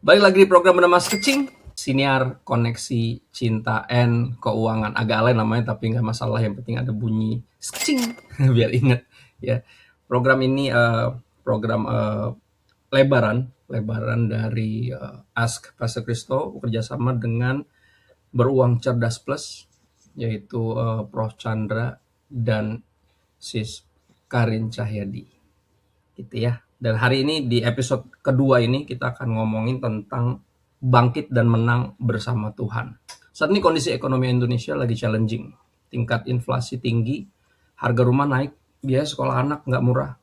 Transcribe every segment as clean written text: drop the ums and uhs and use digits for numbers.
Balik lagi di program bernama Skecing, siniar koneksi cinta and keuangan. Agak alay namanya tapi nggak masalah, yang penting ada bunyi Skecing biar inget ya. Program ini program lebaran dari Ask Pastor Kristo bekerjasama dengan Beruang Cerdas Plus, yaitu Prof Chandra dan Sis Karin Cahyadi gitu ya. Dan hari ini di episode kedua ini kita akan ngomongin tentang bangkit dan menang bersama Tuhan. Saat ini kondisi ekonomi Indonesia lagi challenging. Tingkat inflasi tinggi, harga rumah naik, biaya sekolah anak nggak murah,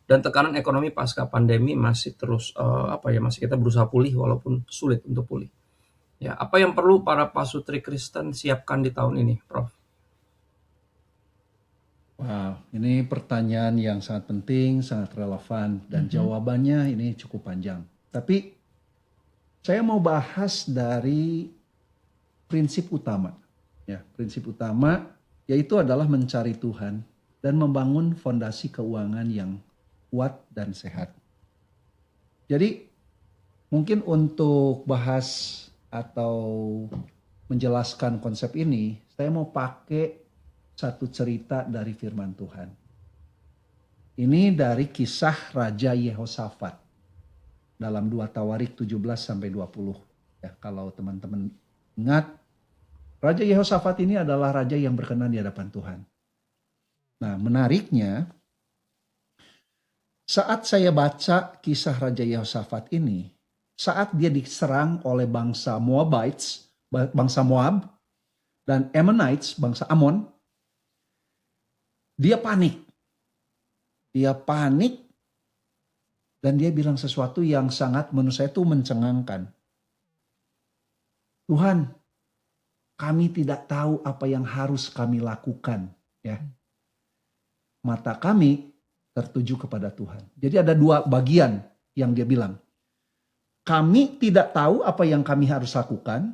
dan tekanan ekonomi pasca pandemi masih terus masih kita berusaha pulih walaupun sulit untuk pulih. Ya, apa yang perlu para pasutri Kristen siapkan di tahun ini, Prof? Wow, ini pertanyaan yang sangat penting, sangat relevan, dan jawabannya ini cukup panjang. Tapi saya mau bahas dari prinsip utama. Ya, prinsip utama yaitu adalah mencari Tuhan dan membangun fondasi keuangan yang kuat dan sehat. Jadi mungkin untuk bahas atau menjelaskan konsep ini, saya mau pakai satu cerita dari firman Tuhan. Ini dari kisah Raja Yehosafat dalam 2 Tawarik 17 sampai 20. Ya, kalau teman-teman ingat, Raja Yehosafat ini adalah raja yang berkenan di hadapan Tuhan. Nah, menariknya saat saya baca kisah Raja Yehosafat ini, saat dia diserang oleh bangsa Moabites, bangsa Moab, dan Ammonites, bangsa Amon, dia panik. Dia panik dan dia bilang sesuatu yang sangat menurut saya itu mencengangkan. Tuhan, kami tidak tahu apa yang harus kami lakukan. Ya. Mata kami tertuju kepada Tuhan. Jadi ada dua bagian yang dia bilang. Kami tidak tahu apa yang kami harus lakukan.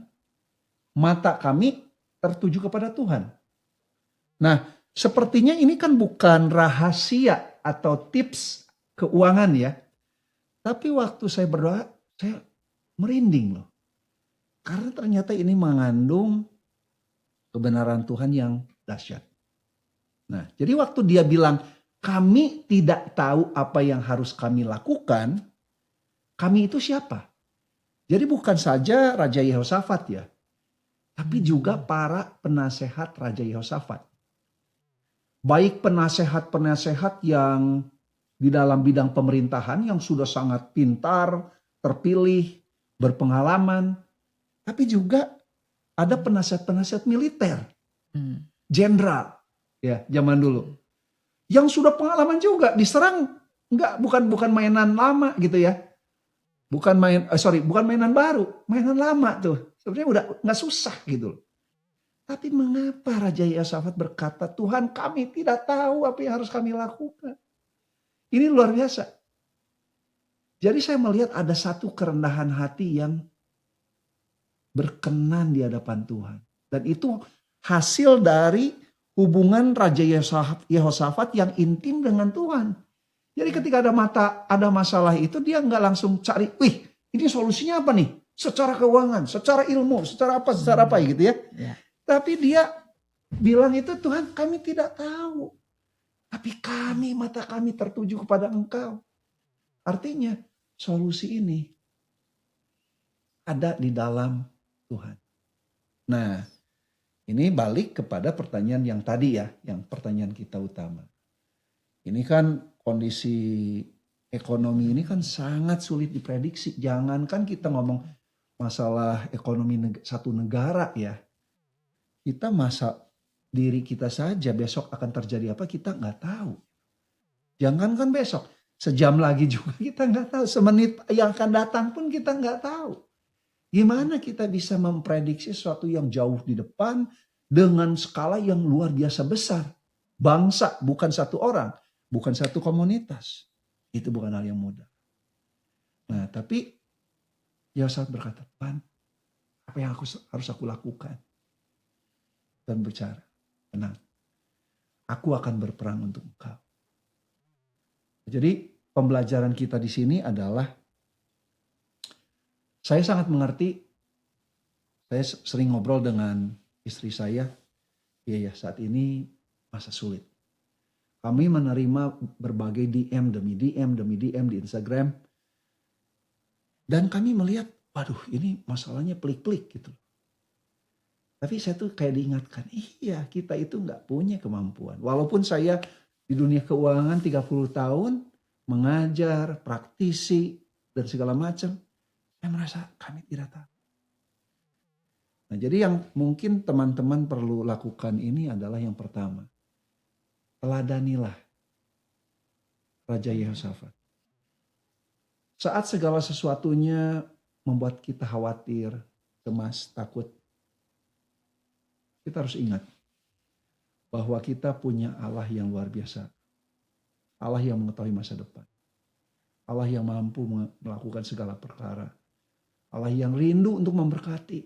Mata kami tertuju kepada Tuhan. Nah, sepertinya ini kan bukan rahasia atau tips keuangan ya. Tapi waktu saya berdoa, saya merinding loh. Karena ternyata ini mengandung kebenaran Tuhan yang dahsyat. Nah, jadi waktu dia bilang, kami tidak tahu apa yang harus kami lakukan, kami itu siapa? Jadi bukan saja Raja Yehosafat ya, tapi juga para penasehat Raja Yehosafat. Baik penasehat-penasehat yang di dalam bidang pemerintahan yang sudah sangat pintar, terpilih, berpengalaman. Tapi juga ada penasihat-penasihat militer, jenderal, ya zaman dulu, yang sudah pengalaman juga diserang, bukan mainan lama gitu ya, bukan mainan baru, mainan lama tuh, sebenarnya udah nggak susah gitu. Tapi mengapa Raja Yehosafat berkata, Tuhan kami tidak tahu apa yang harus kami lakukan? Ini luar biasa. Jadi saya melihat ada satu kerendahan hati yang berkenan di hadapan Tuhan. Dan itu hasil dari hubungan Raja Yehosafat yang intim dengan Tuhan. Jadi ketika ada masalah itu dia nggak langsung cari, wih ini solusinya apa nih? Secara keuangan, secara ilmu, secara apa gitu ya. Tapi dia bilang itu, Tuhan kami tidak tahu. Tapi mata kami tertuju kepada Engkau. Artinya solusi ini ada di dalam Tuhan. Nah, ini balik kepada pertanyaan yang tadi ya, yang pertanyaan kita utama. Ini kan kondisi ekonomi ini kan sangat sulit diprediksi. Jangankan kita ngomong masalah ekonomi satu negara ya. Kita diri kita saja besok akan terjadi apa kita nggak tahu. Jangankan besok, sejam lagi juga kita nggak tahu. Semenit yang akan datang pun kita nggak tahu. Gimana kita bisa memprediksi sesuatu yang jauh di depan dengan skala yang luar biasa besar. Bangsa, bukan satu orang, bukan satu komunitas. Itu bukan hal yang mudah. Nah, tapi Yosef berkata, Tuhan, apa yang harus aku lakukan? Dan berbicara, tenang, aku akan berperang untuk engkau. Jadi pembelajaran kita di sini adalah Saya sangat mengerti, saya sering ngobrol dengan istri saya, iya ya saat ini masa sulit. Kami menerima berbagai DM demi DM demi DM di Instagram. Dan kami melihat, waduh ini masalahnya pelik-pelik gitu. Tapi saya tuh kayak diingatkan, iya kita itu nggak punya kemampuan. Walaupun saya di dunia keuangan 30 tahun, mengajar, praktisi, dan segala macam, saya merasa kami tidak tahu. Nah jadi yang mungkin teman-teman perlu lakukan ini adalah yang pertama. Teladanilah Raja Yehoshafat. Saat segala sesuatunya membuat kita khawatir, cemas, takut, kita harus ingat bahwa kita punya Allah yang luar biasa. Allah yang mengetahui masa depan. Allah yang mampu melakukan segala perkara. Allah yang rindu untuk memberkati.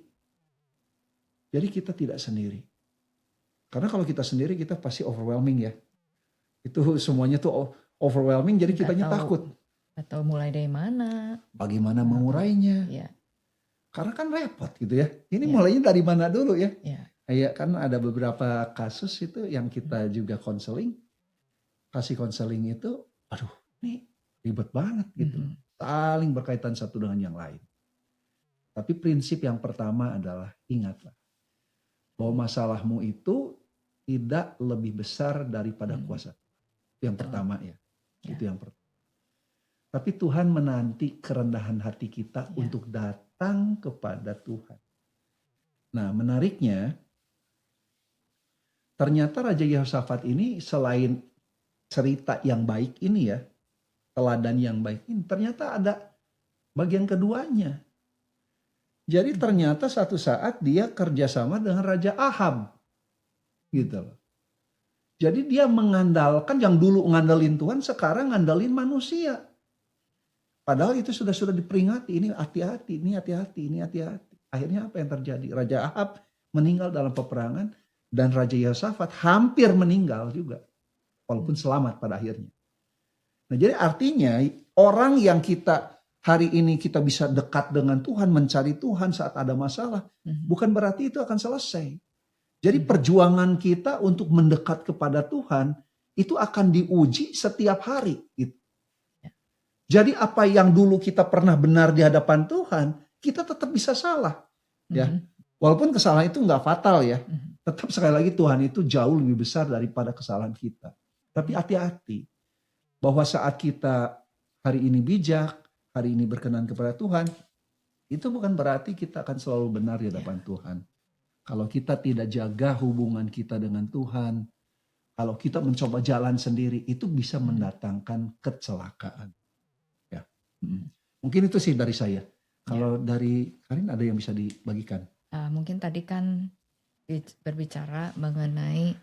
Jadi kita tidak sendiri. Karena kalau kita sendiri kita pasti overwhelming ya. Itu semuanya tuh overwhelming jadi kitanya takut. Atau mulai dari mana? Bagaimana mengurainya? Ya. Karena kan repot gitu ya. Ini mulainya dari mana dulu ya? Ya kan ada beberapa kasus itu yang kita juga konseling. Kasih konseling itu, aduh ini ribet banget gitu. Saling berkaitan satu dengan yang lain. Tapi prinsip yang pertama adalah ingatlah. Bahwa masalahmu itu tidak lebih besar daripada kuasa. Itu yang pertama ya. Itu yang pertama. Tapi Tuhan menanti kerendahan hati kita untuk datang kepada Tuhan. Nah menariknya, ternyata Raja Yehoshafat ini selain cerita yang baik ini ya, teladan yang baik ini, ternyata ada bagian keduanya. Jadi ternyata satu saat dia kerjasama dengan Raja Ahab. Gitu loh. Jadi dia mengandalkan, yang dulu ngandalin Tuhan, sekarang ngandalin manusia. Padahal itu sudah diperingati, ini hati-hati, ini hati-hati, ini hati-hati. Akhirnya apa yang terjadi? Raja Ahab meninggal dalam peperangan dan Raja Yehoshafat hampir meninggal juga. Walaupun selamat pada akhirnya. Nah jadi artinya orang yang kita hari ini kita bisa dekat dengan Tuhan, mencari Tuhan saat ada masalah, bukan berarti itu akan selesai. Jadi perjuangan kita untuk mendekat kepada Tuhan itu akan diuji setiap hari. Gitu. Jadi apa yang dulu kita pernah benar di hadapan Tuhan, kita tetap bisa salah. Ya, walaupun kesalahan itu nggak fatal ya. Tetap sekali lagi Tuhan itu jauh lebih besar daripada kesalahan kita. Tapi hati-hati bahwa saat kita hari ini bijak, hari ini berkenan kepada Tuhan, itu bukan berarti kita akan selalu benar di hadapan Tuhan. Kalau kita tidak jaga hubungan kita dengan Tuhan, kalau kita mencoba jalan sendiri, itu bisa mendatangkan kecelakaan. Ya, mungkin itu sih dari saya. Kalau dari Karin ada yang bisa dibagikan? Mungkin tadi kan berbicara mengenai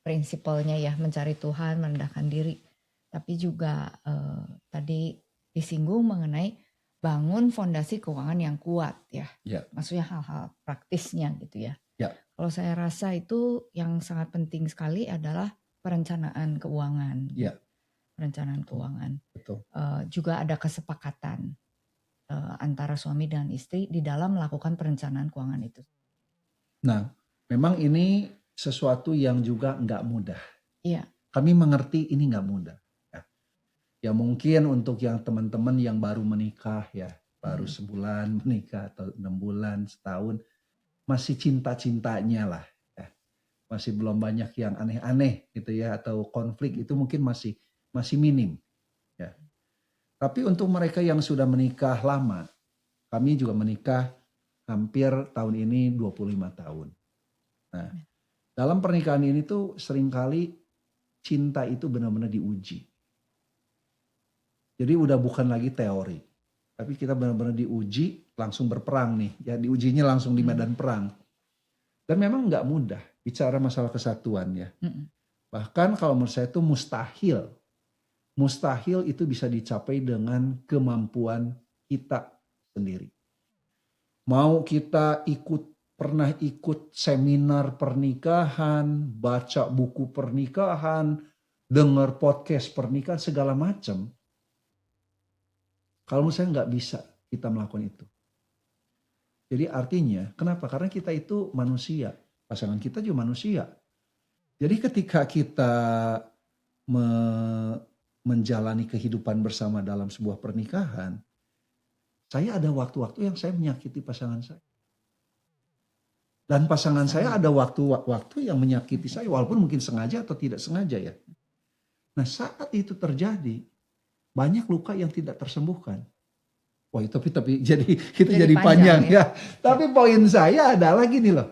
prinsipalnya ya, mencari Tuhan, merendahkan diri. Tapi juga tadi disinggung mengenai bangun fondasi keuangan yang kuat ya. Maksudnya hal-hal praktisnya gitu ya. Kalau saya rasa itu yang sangat penting sekali adalah perencanaan keuangan. Perencanaan keuangan. Betul. Juga ada kesepakatan antara suami dan istri di dalam melakukan perencanaan keuangan itu. Nah, memang ini sesuatu yang juga nggak mudah. Iya. Kami mengerti ini nggak mudah. Ya mungkin untuk yang teman-teman yang baru menikah ya, baru sebulan menikah atau 6 bulan, setahun, masih cinta-cintanya lah. Ya. Masih belum banyak yang aneh-aneh gitu ya, atau konflik itu mungkin masih minim. Ya. Tapi untuk mereka yang sudah menikah lama, kami juga menikah hampir tahun ini 25 tahun. Nah, dalam pernikahan ini tuh seringkali cinta itu benar-benar diuji. Jadi udah bukan lagi teori. Tapi kita benar-benar diuji, langsung berperang nih. Ya diujinya langsung di medan perang. Dan memang nggak mudah bicara masalah kesatuan ya. Bahkan kalau menurut saya itu mustahil. Mustahil itu bisa dicapai dengan kemampuan kita sendiri. Mau kita pernah ikut seminar pernikahan, baca buku pernikahan, dengar podcast pernikahan, segala macam. Kalau menurut saya nggak bisa kita melakukan itu. Jadi artinya, kenapa? Karena kita itu manusia. Pasangan kita juga manusia. Jadi ketika kita menjalani kehidupan bersama dalam sebuah pernikahan, saya ada waktu-waktu yang saya menyakiti pasangan saya. Dan pasangan saya ada waktu-waktu yang menyakiti saya, walaupun mungkin sengaja atau tidak sengaja ya. Nah saat itu terjadi, banyak luka yang tidak tersembuhkan. Wah tapi jadi kita jadi panjang ya. Tapi poin saya adalah gini loh.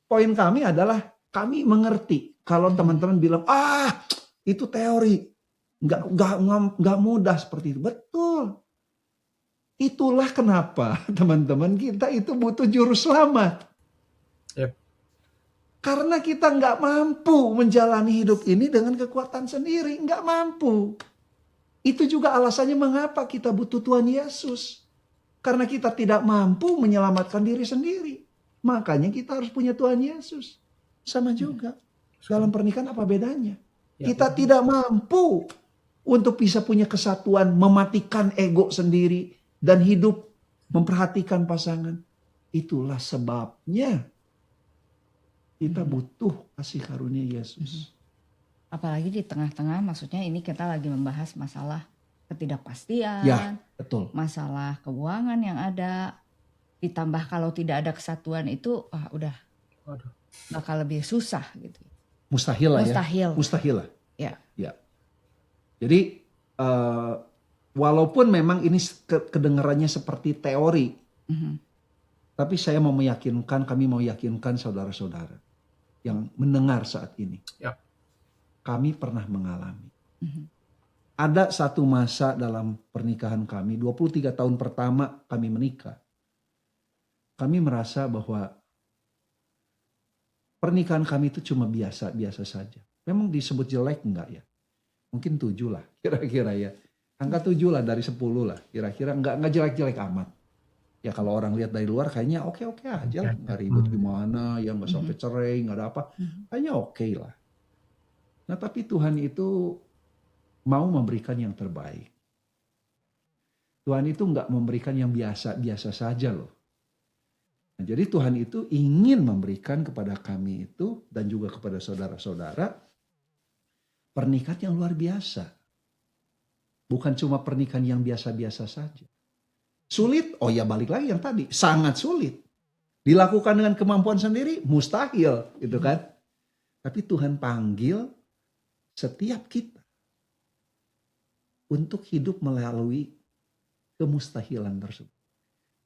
Poin kami adalah kami mengerti kalau teman-teman bilang itu teori, nggak mudah seperti itu. Betul. Itulah kenapa teman-teman kita itu butuh juru selamat. Yep. Karena kita nggak mampu menjalani hidup ini dengan kekuatan sendiri, nggak mampu. Itu juga alasannya mengapa kita butuh Tuhan Yesus. Karena kita tidak mampu menyelamatkan diri sendiri. Makanya kita harus punya Tuhan Yesus. Sama juga. Dalam pernikahan apa bedanya? Kita tidak mampu untuk bisa punya kesatuan, mematikan ego sendiri, dan hidup memperhatikan pasangan. Itulah sebabnya kita butuh kasih karunia Yesus. Apalagi di tengah-tengah, maksudnya ini kita lagi membahas masalah ketidakpastian, ya, betul. Masalah keuangan yang ada, ditambah kalau tidak ada kesatuan itu udah bakal lebih susah gitu. Mustahil lah ya. Mustahil lah. Ya. Jadi walaupun memang ini kedengarannya seperti teori, tapi kami mau meyakinkan saudara-saudara yang mendengar saat ini. Ya. Kami pernah mengalami. Ada satu masa dalam pernikahan kami, 23 tahun pertama kami menikah. Kami merasa bahwa pernikahan kami itu cuma biasa-biasa saja. Memang disebut jelek enggak ya? Mungkin 7 lah kira-kira ya. Angka 7 lah dari 10 lah kira-kira, enggak jelek-jelek amat. Ya kalau orang lihat dari luar kayaknya oke-oke aja lah. Enggak ribut gimana, ya enggak sampai cerai, enggak ada apa. Kayaknya oke lah. Nah tapi Tuhan itu mau memberikan yang terbaik. Tuhan itu enggak memberikan yang biasa-biasa saja loh. Nah, jadi Tuhan itu ingin memberikan kepada kami itu dan juga kepada saudara-saudara pernikahan yang luar biasa. Bukan cuma pernikahan yang biasa-biasa saja. Sulit? Oh ya balik lagi yang tadi. Sangat sulit. Dilakukan dengan kemampuan sendiri? Mustahil gitu kan. Tapi Tuhan panggil setiap kita untuk hidup melalui kemustahilan tersebut.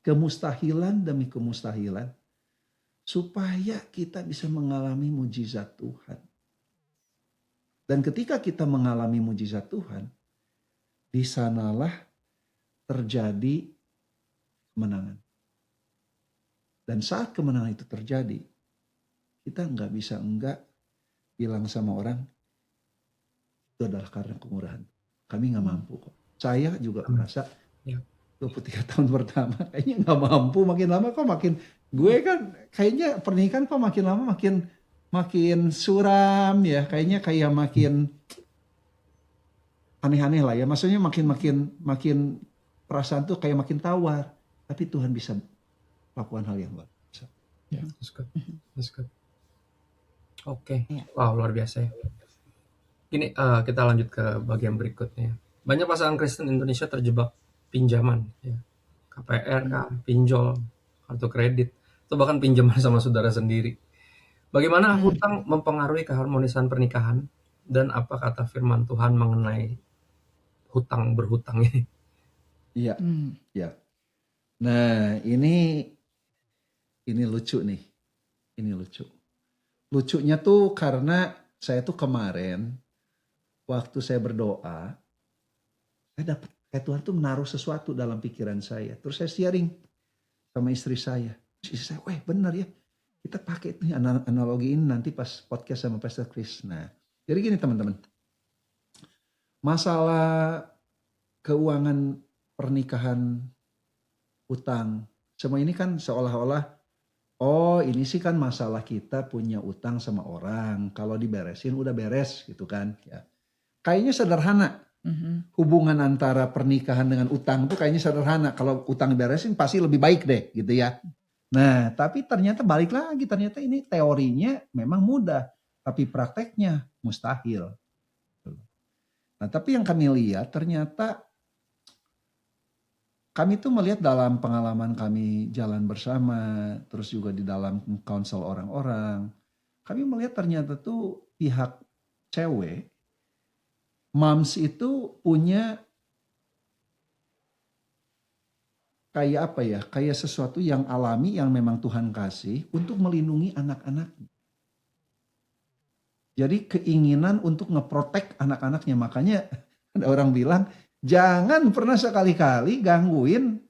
Kemustahilan demi kemustahilan. Supaya kita bisa mengalami mujizat Tuhan. Dan ketika kita mengalami mujizat Tuhan, di sanalah terjadi kemenangan. Dan saat kemenangan itu terjadi, kita nggak bisa enggak bilang sama orang, itu adalah karena kemurahan. Kami nggak mampu kok. Saya juga merasa 23 tahun pertama kayaknya nggak mampu, makin lama kok makin, gue kan kayaknya pernikahan kok makin lama makin suram ya, kayaknya kayak makin aneh-aneh lah ya, maksudnya makin perasaan tuh kayak makin tawar, tapi Tuhan bisa lakukan hal yang luar biasa. That's good. Oke. Wow, luar biasa ya. Ini kita lanjut ke bagian berikutnya. Banyak pasangan Kristen Indonesia terjebak pinjaman, ya. KPR, pinjol, kartu kredit, atau bahkan pinjaman sama saudara sendiri. Bagaimana hutang mempengaruhi keharmonisan pernikahan, dan apa kata firman Tuhan mengenai berhutang ini? Iya, ya. Nah ini lucu nih, ini lucu. Lucunya tuh karena saya tuh kemarin waktu saya berdoa, saya dapat kayak Tuhan tuh menaruh sesuatu dalam pikiran saya. Terus saya sharing sama istri saya. Istri saya, benar ya. Kita pakai itu analogi ini nanti pas podcast sama Pastor Chris. Nah, jadi gini teman-teman. Masalah keuangan pernikahan, utang, semua ini kan seolah-olah, ini sih kan masalah kita punya utang sama orang. Kalau diberesin udah beres gitu kan. Ya. Kayaknya sederhana. Hubungan antara pernikahan dengan utang tuh kayaknya sederhana. Kalau utang beresin pasti lebih baik deh gitu ya. Nah, tapi ternyata balik lagi, ternyata ini teorinya memang mudah, tapi prakteknya mustahil. Nah, tapi yang kami lihat ternyata kami tuh melihat dalam pengalaman kami jalan bersama, terus juga di dalam konsel orang-orang, kami melihat ternyata tuh pihak cewek, moms itu punya kayak apa ya, kayak sesuatu yang alami yang memang Tuhan kasih untuk melindungi anak-anaknya. Jadi keinginan untuk ngeprotek anak-anaknya, makanya ada orang bilang jangan pernah sekali-kali gangguin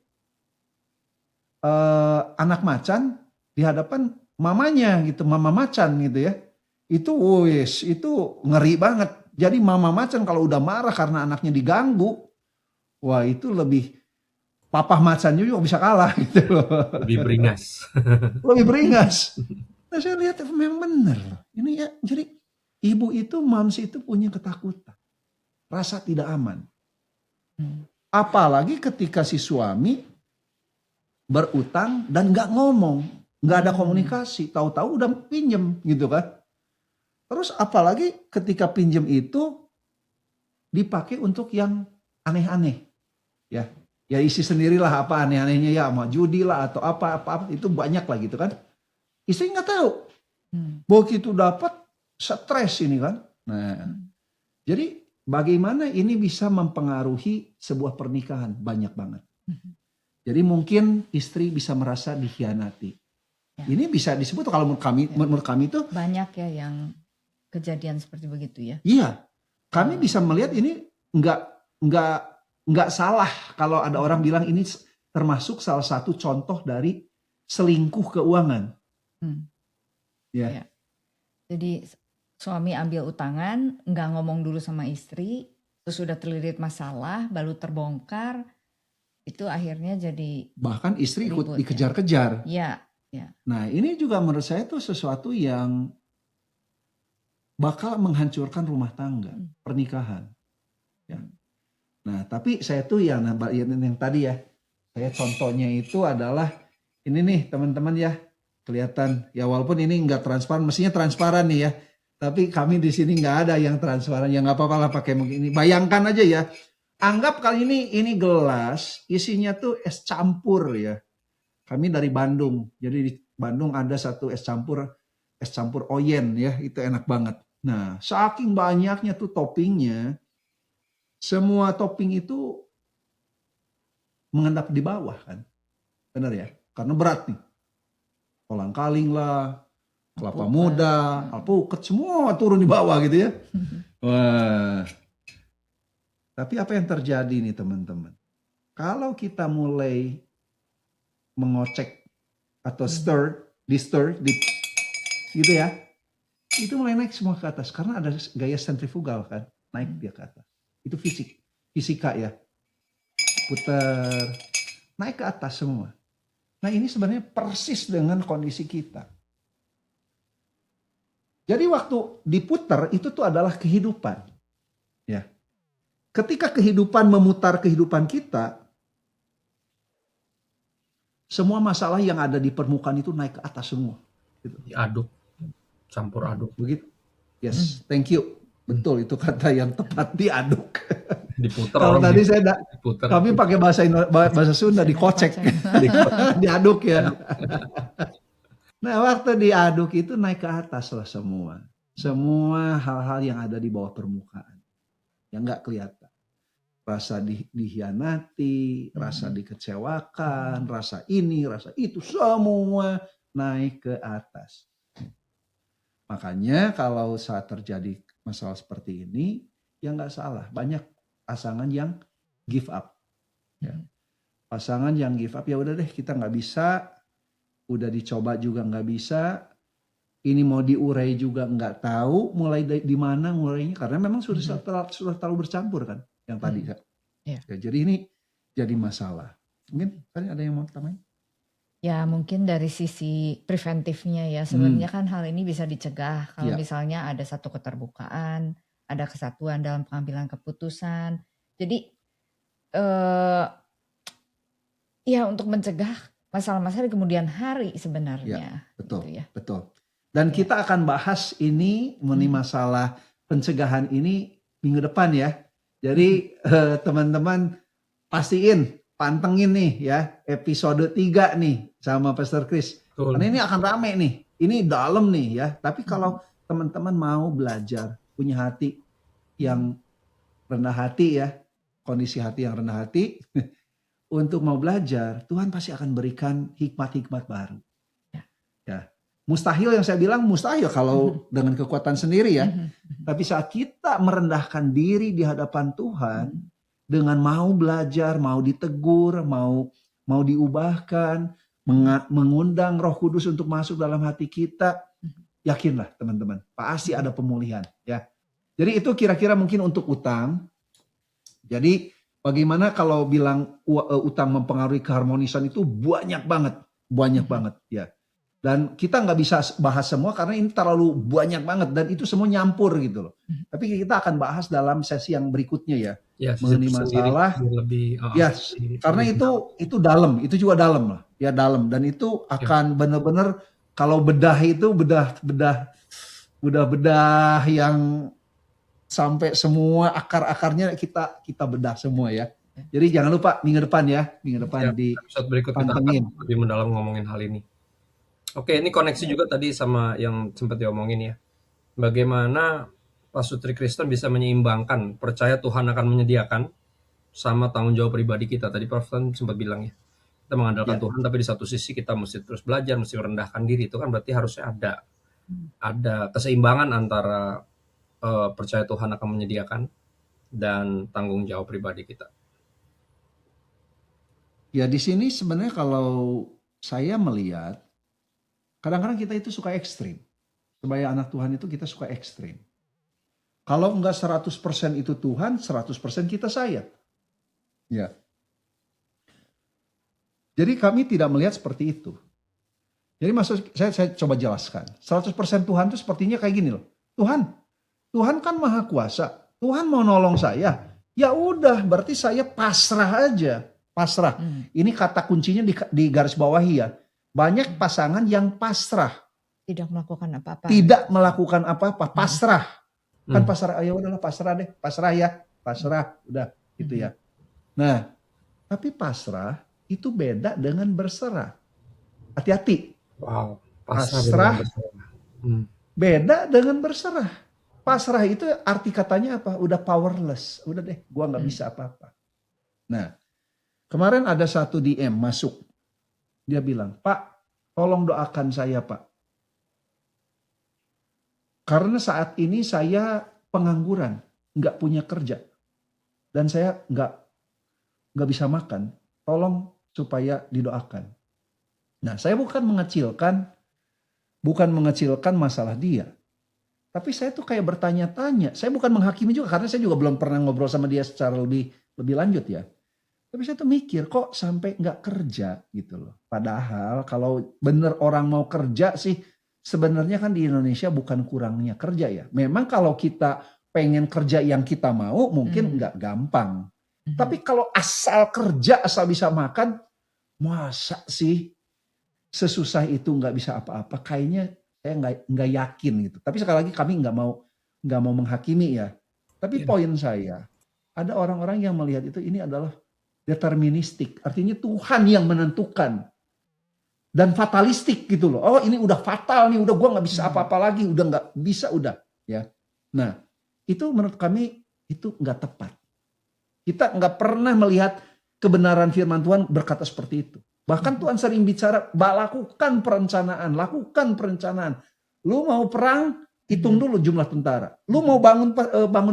anak macan di hadapan mamanya gitu, mama macan gitu ya. Itu ngeri banget. Jadi mama macan kalau udah marah karena anaknya diganggu, wah itu lebih papa macan juga bisa kalah gitu loh. Lebih beringas. Lebih beringas. Nah saya lihat memang benar loh. Ini ya, jadi ibu itu, moms itu punya ketakutan. Rasa tidak aman. Apalagi ketika si suami berutang dan gak ngomong. Gak ada komunikasi. Tahu-tahu udah pinjem gitu kan. Terus apalagi ketika pinjem itu dipakai untuk yang aneh-aneh. Ya isi sendirilah apa aneh-anehnya ya. Sama judi lah atau apa-apa. Itu banyak lah gitu kan. Istri gak tahu. Begitu dapat stres ini kan. Nah, jadi bagaimana ini bisa mempengaruhi sebuah pernikahan? Banyak banget. Jadi mungkin istri bisa merasa dikhianati. Ini bisa disebut kalau menurut kami itu banyak ya yang kejadian seperti begitu ya. Iya, kami bisa melihat ini nggak salah kalau ada orang bilang ini termasuk salah satu contoh dari selingkuh keuangan. Ya. Jadi suami ambil utangan, nggak ngomong dulu sama istri, terus sudah terlilit masalah, baru terbongkar, itu akhirnya jadi bahkan istri ikut ribut, dikejar-kejar. Ya. Nah ini juga menurut saya itu sesuatu yang bakal menghancurkan rumah tangga, pernikahan. Ya. Nah tapi saya tuh yang tadi ya, saya contohnya itu adalah ini nih teman-teman ya, kelihatan ya walaupun ini nggak transparan, mestinya transparan nih ya. Tapi kami di sini nggak ada yang transparan, yang nggak apa-apa lah pakai mungkin ini. Bayangkan aja ya, anggap kali ini gelas isinya tuh es campur ya. Kami dari Bandung, jadi di Bandung ada satu es campur oyen ya, itu enak banget. Nah, saking banyaknya tuh toppingnya, semua topping itu mengendap di bawah kan, benar ya? Karena berat nih, kolang-kaling lah, kelapa muda, alpukat, semua turun di bawah gitu ya. Wah. Tapi apa yang terjadi nih teman-teman? Kalau kita mulai mengocek atau stir gitu ya, itu mulai naik semua ke atas karena ada gaya sentrifugal kan, naik dia ke atas. Itu fisika ya, putar, naik ke atas semua. Nah ini sebenarnya persis dengan kondisi kita. Jadi waktu diputar itu tuh adalah kehidupan. Ya. Ketika kehidupan memutar kehidupan kita, semua masalah yang ada di permukaan itu naik ke atas semua. Gitu. Diaduk, campur aduk. Begitu. Yes, thank you. Betul itu kata yang tepat, diaduk. Diputar. Kalau tadi saya diputar. Kami pakai bahasa Sunda, dikocek. Diaduk ya. Nah waktu diaduk itu naik ke atas lah semua. Semua hal-hal yang ada di bawah permukaan. Yang gak kelihatan. Rasa dikhianati, rasa dikecewakan, rasa ini, rasa itu. Semua naik ke atas. Makanya kalau saat terjadi masalah seperti ini, ya gak salah. Banyak pasangan yang give up. Ya. Pasangan yang give up, ya udah deh kita gak bisa. Udah dicoba juga nggak bisa, ini mau diurai juga nggak tahu, mulai di mana mulainya karena memang sudah terlalu bercampur kan, yang tadi kan. Ya, jadi ini jadi masalah. Mungkin tadi ada yang mau tambahin? Ya mungkin dari sisi preventifnya ya, sebenarnya kan hal ini bisa dicegah kalau misalnya ada satu keterbukaan, ada kesatuan dalam pengambilan keputusan, Jadi eh ya untuk mencegah masalah-masalah di kemudian hari sebenarnya. Betul, Gitu ya. betul. Dan Ya. kita akan bahas ini mengenai masalah pencegahan ini minggu depan ya. Jadi teman-teman pastiin, pantengin nih ya episode 3 nih sama Pastor Chris. Betul. Karena ini akan rame nih. Ini dalam nih ya. Tapi kalau teman-teman mau belajar, punya hati yang rendah hati ya, kondisi hati yang rendah hati, untuk mau belajar, Tuhan pasti akan berikan hikmat-hikmat baru. Ya. Mustahil yang saya bilang mustahil kalau dengan kekuatan sendiri ya. Tapi saat kita merendahkan diri di hadapan Tuhan, dengan mau belajar, mau ditegur, mau diubahkan, mengundang Roh Kudus untuk masuk dalam hati kita, yakinlah teman-teman, pasti ada pemulihan ya. Jadi itu kira-kira mungkin untuk utang. Jadi bagaimana kalau bilang utang mempengaruhi keharmonisan itu banyak banget ya. Dan kita nggak bisa bahas semua karena ini terlalu banyak banget dan itu semua nyampur gitu loh. Tapi kita akan bahas dalam sesi yang berikutnya ya. Ya, Mengenai masalah lebih karena itu dalam, itu juga dalam lah. Ya dalam dan itu akan benar-benar kalau bedah itu bedah yang sampai semua akar-akarnya kita bedah semua ya. Jadi jangan lupa minggu depan di episode berikut kita akan lebih mendalam ngomongin hal ini. Oke, ini koneksi juga tadi sama yang sempat diomongin ya. Bagaimana Pasutri Kristen bisa menyeimbangkan percaya Tuhan akan menyediakan sama tanggung jawab pribadi kita. Tadi Prof sempat bilang ya, kita mengandalkan Tuhan, tapi di satu sisi kita mesti terus belajar, mesti merendahkan diri. Itu kan berarti harusnya ada keseimbangan antara percaya Tuhan akan menyediakan dan tanggung jawab pribadi kita. Ya di sini sebenarnya kalau saya melihat kadang-kadang kita itu suka ekstrim. Sebagai anak Tuhan itu kita suka ekstrim. Kalau enggak 100% itu Tuhan, 100% kita sayang. Ya. Jadi kami tidak melihat seperti itu. Jadi maksud saya coba jelaskan. 100% Tuhan itu sepertinya kayak gini loh. Tuhan kan maha kuasa. Tuhan mau nolong saya. Ya udah, berarti saya pasrah aja. Pasrah. Ini kata kuncinya di garis bawahi ya. Banyak pasangan yang pasrah. Tidak melakukan apa-apa. Tidak melakukan apa-apa, pasrah. Kan pasrah, ya udahlah pasrah deh. Pasrah ya, pasrah. Udah gitu ya. Nah, tapi pasrah itu beda dengan berserah. Hati-hati. Wow, pasrah beda dengan berserah. Pasrah itu arti katanya apa? Udah powerless. Udah deh, gua nggak bisa apa-apa. Nah, kemarin ada satu DM masuk. Dia bilang, Pak, tolong doakan saya, Pak. Karena saat ini saya pengangguran, nggak punya kerja. Dan saya nggak bisa makan. Tolong supaya didoakan. Nah, saya bukan mengecilkan masalah dia. Tapi saya tuh kayak bertanya-tanya. Saya bukan menghakimi juga, karena saya juga belum pernah ngobrol sama dia secara lebih lanjut ya. Tapi saya tuh mikir kok sampai nggak kerja gitu loh. Padahal kalau bener orang mau kerja sih sebenarnya kan di Indonesia bukan kurangnya kerja ya. Memang kalau kita pengen kerja yang kita mau mungkin nggak gampang. Tapi kalau asal kerja, asal bisa makan, masa sih sesusah itu nggak bisa apa-apa? Kayaknya saya nggak yakin gitu. Tapi sekali lagi kami nggak mau menghakimi ya. Tapi poin saya, ada orang-orang yang melihat itu ini adalah deterministik, artinya Tuhan yang menentukan, dan fatalistik gitu loh. Oh ini udah fatal nih, udah gue nggak bisa apa-apa lagi, udah nggak bisa, udah ya. Nah itu menurut kami itu nggak tepat. Kita nggak pernah melihat kebenaran firman Tuhan berkata seperti itu. Bahkan Tuhan sering bicara, lakukan perencanaan. Lu mau perang, hitung dulu jumlah tentara. Lu mau bangun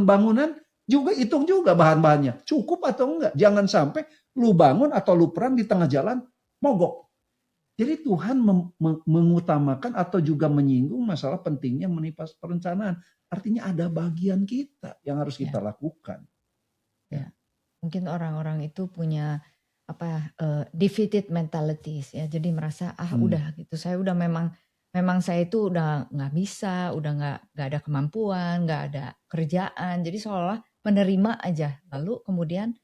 bangunan, juga hitung juga bahan-bahannya. Cukup atau enggak. Jangan sampai lu bangun atau lu perang di tengah jalan mogok. Jadi Tuhan mengutamakan atau juga menyinggung masalah pentingnya menimpa perencanaan. Artinya ada bagian kita yang harus kita lakukan. Ya. Mungkin orang-orang itu punya defeated mentalities ya. Jadi merasa udah gitu. Saya udah memang saya itu udah nggak bisa, udah nggak ada kemampuan, nggak ada kerjaan. Jadi seolah menerima aja. Lalu kemudian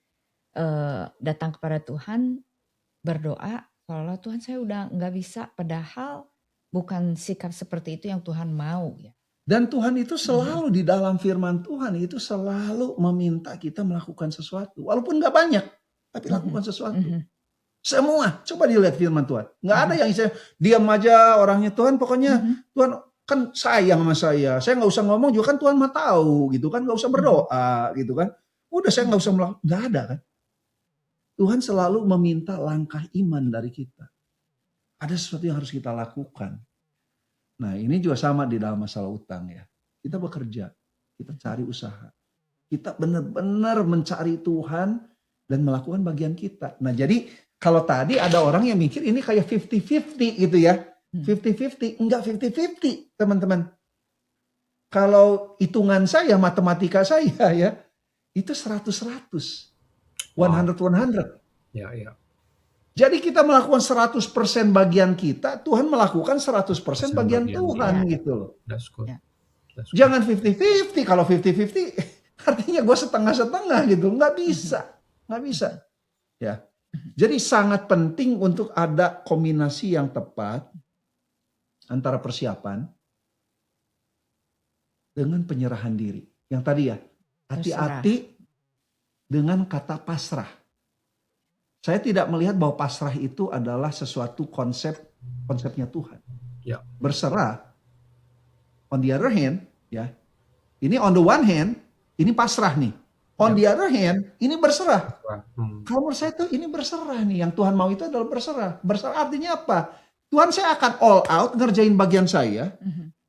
datang kepada Tuhan, berdoa, kalau Tuhan saya udah nggak bisa, padahal bukan sikap seperti itu yang Tuhan mau ya. Dan Tuhan itu selalu di dalam firman Tuhan itu selalu meminta kita melakukan sesuatu. Walaupun gak banyak, tapi lakukan sesuatu. Semua, coba dilihat firman Tuhan. Gak ada yang diam aja orangnya, Tuhan pokoknya Tuhan kan sayang sama saya gak usah ngomong juga kan Tuhan mah tahu gitu kan, gak usah berdoa gitu kan. Udah saya gak usah melakukan, gak ada kan. Tuhan selalu meminta langkah iman dari kita. Ada sesuatu yang harus kita lakukan. Nah ini juga sama di dalam masalah utang ya. Kita bekerja, kita cari usaha. Kita benar-benar mencari Tuhan dan melakukan bagian kita. Nah jadi kalau tadi ada orang yang mikir ini kayak 50-50 gitu ya. 50-50, enggak 50-50 teman-teman. Kalau hitungan saya, matematika saya ya, itu 100-100. 100-100. Ya, ya. Jadi kita melakukan 100% bagian kita, Tuhan melakukan 100% bagian Tuhan gitu loh. That's good. That's good. Jangan 50-50, kalau 50-50 artinya gue setengah-setengah gitu, nggak bisa. Ya. Jadi sangat penting untuk ada kombinasi yang tepat antara persiapan dengan penyerahan diri. Yang tadi ya, hati-hati dengan kata pasrah. Saya tidak melihat bahwa pasrah itu adalah sesuatu konsepnya Tuhan. Ya. Berserah. On the other hand, ya. Ini on the one hand, ini pasrah nih. On the other hand, ini berserah. Kalau menurut saya tuh ini berserah nih. Yang Tuhan mau itu adalah berserah. Berserah artinya apa? Tuhan, saya akan all out ngerjain bagian saya.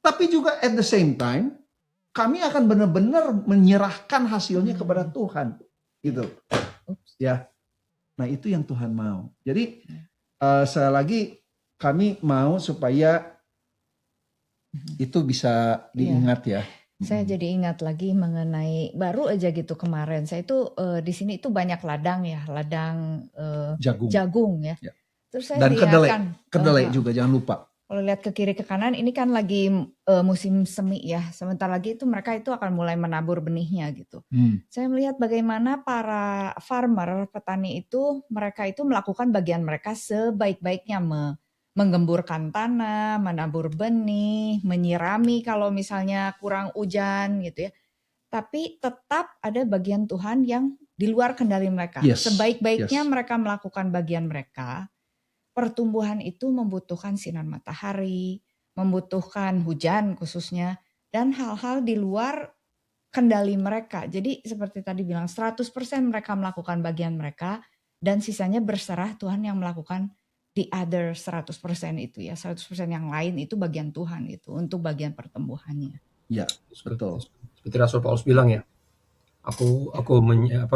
Tapi juga at the same time, kami akan benar-benar menyerahkan hasilnya kepada Tuhan. Gitu. Ya. Nah itu yang Tuhan mau. Jadi sekali lagi kami mau supaya itu bisa diingat ya. Saya jadi ingat lagi mengenai baru aja gitu kemarin. Saya itu di sini itu banyak ladang ya, ladang jagung ya. Terus saya dan kedelai juga jangan lupa. Kalau lihat ke kiri ke kanan ini kan lagi musim semi ya. Sebentar lagi itu mereka itu akan mulai menabur benihnya gitu. Saya melihat bagaimana para farmer, petani itu mereka itu melakukan bagian mereka sebaik-baiknya, menggemburkan tanah, menabur benih, menyirami kalau misalnya kurang hujan gitu ya. Tapi tetap ada bagian Tuhan yang di luar kendali mereka. Sebaik-baiknya mereka melakukan bagian mereka. Pertumbuhan itu membutuhkan sinar matahari, membutuhkan hujan khususnya, dan hal-hal di luar kendali mereka. Jadi seperti tadi bilang 100% mereka melakukan bagian mereka, dan sisanya berserah Tuhan yang melakukan the other 100% itu ya. 100% yang lain itu bagian Tuhan itu, untuk bagian pertumbuhannya. Ya, betul. Seperti Rasul Paulus bilang ya, aku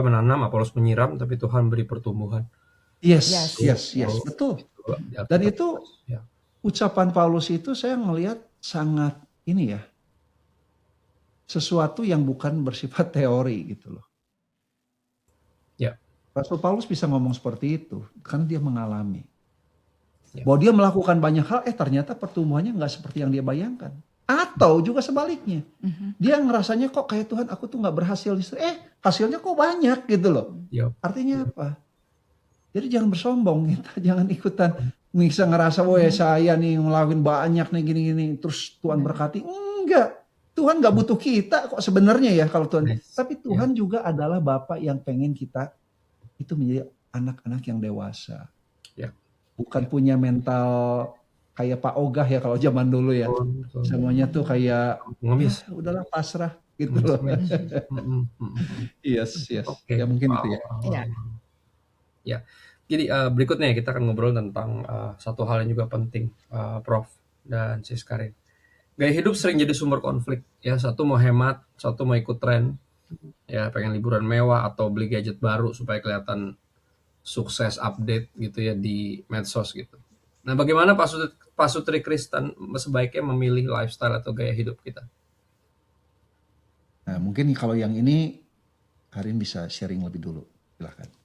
menanam, Apolos menyiram, tapi Tuhan beri pertumbuhan. Yes, betul. Dan itu ucapan Paulus itu saya ngelihat sangat ini ya, sesuatu yang bukan bersifat teori gitu loh. Ya. Rasul Paulus bisa ngomong seperti itu karena dia mengalami. Bahwa dia melakukan banyak hal, ternyata pertumbuhannya nggak seperti yang dia bayangkan. Atau juga sebaliknya, dia ngerasanya kok kayak Tuhan aku tuh nggak berhasil, hasilnya kok banyak gitu loh. Artinya apa? Jadi jangan bersombong kita, jangan ikutan bisa ngerasa saya nih ngelakuin banyak nih gini-gini terus Tuhan berkati. Enggak. Tuhan nggak butuh kita kok sebenarnya ya kalau Tuhan. Tapi Tuhan juga adalah Bapa yang pengen kita itu menjadi anak-anak yang dewasa. Bukan punya mental kayak Pak Ogah ya kalau zaman dulu ya. Semuanya tuh kayak udahlah pasrah gitu loh. Yes. Okay. Ya mungkin itu ya. Ya, jadi berikutnya kita akan ngobrol tentang satu hal yang juga penting, Prof dan Sis Karin. Gaya hidup sering jadi sumber konflik. Ya, satu mau hemat, satu mau ikut tren. Ya, pengen liburan mewah atau beli gadget baru supaya kelihatan sukses update gitu ya di medsos gitu. Nah, bagaimana pasutri Kristen sebaiknya memilih lifestyle atau gaya hidup kita? Nah, mungkin kalau yang ini Karin bisa sharing lebih dulu. Silakan.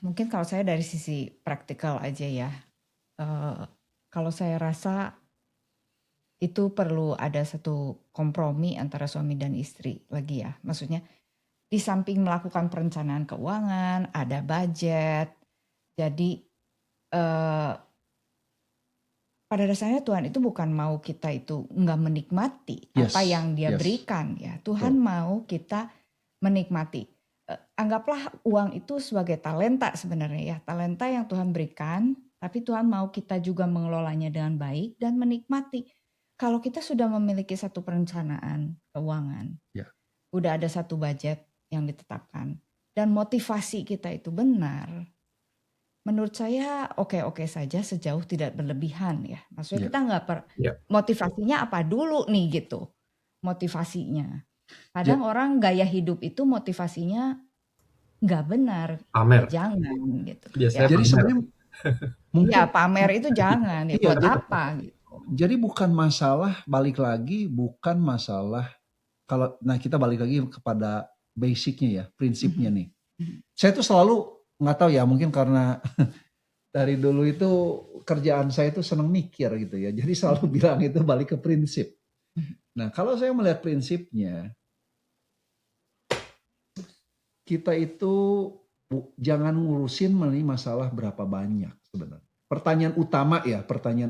Mungkin kalau saya dari sisi praktikal aja ya. Kalau saya rasa itu perlu ada satu kompromi antara suami dan istri lagi ya. Maksudnya di samping melakukan perencanaan keuangan, ada budget. Jadi pada dasarnya Tuhan itu bukan mau kita itu nggak menikmati apa yang Dia berikan ya. Tuhan mau kita menikmati. Anggaplah uang itu sebagai talenta sebenarnya ya. Talenta yang Tuhan berikan, tapi Tuhan mau kita juga mengelolanya dengan baik dan menikmati. Kalau kita sudah memiliki satu perencanaan keuangan, udah ada satu budget yang ditetapkan, dan motivasi kita itu benar, menurut saya oke-oke saja sejauh tidak berlebihan ya. Maksudnya kita nggak motivasinya apa dulu nih gitu, motivasinya. Kadang orang gaya hidup itu motivasinya nggak benar, pamer. Jangan gitu. Jadi sebenarnya mungkin pamer itu jangan ya, buat apa gitu. Jadi bukan masalah, balik lagi bukan masalah kalau kita balik lagi kepada basicnya ya, prinsipnya nih. Saya tuh selalu nggak tahu ya, mungkin karena dari dulu itu kerjaan saya tuh senang mikir gitu ya. Jadi selalu bilang itu balik ke prinsip. Nah, kalau saya melihat prinsipnya, kita itu jangan ngurusin masalah berapa banyak sebenarnya. Pertanyaan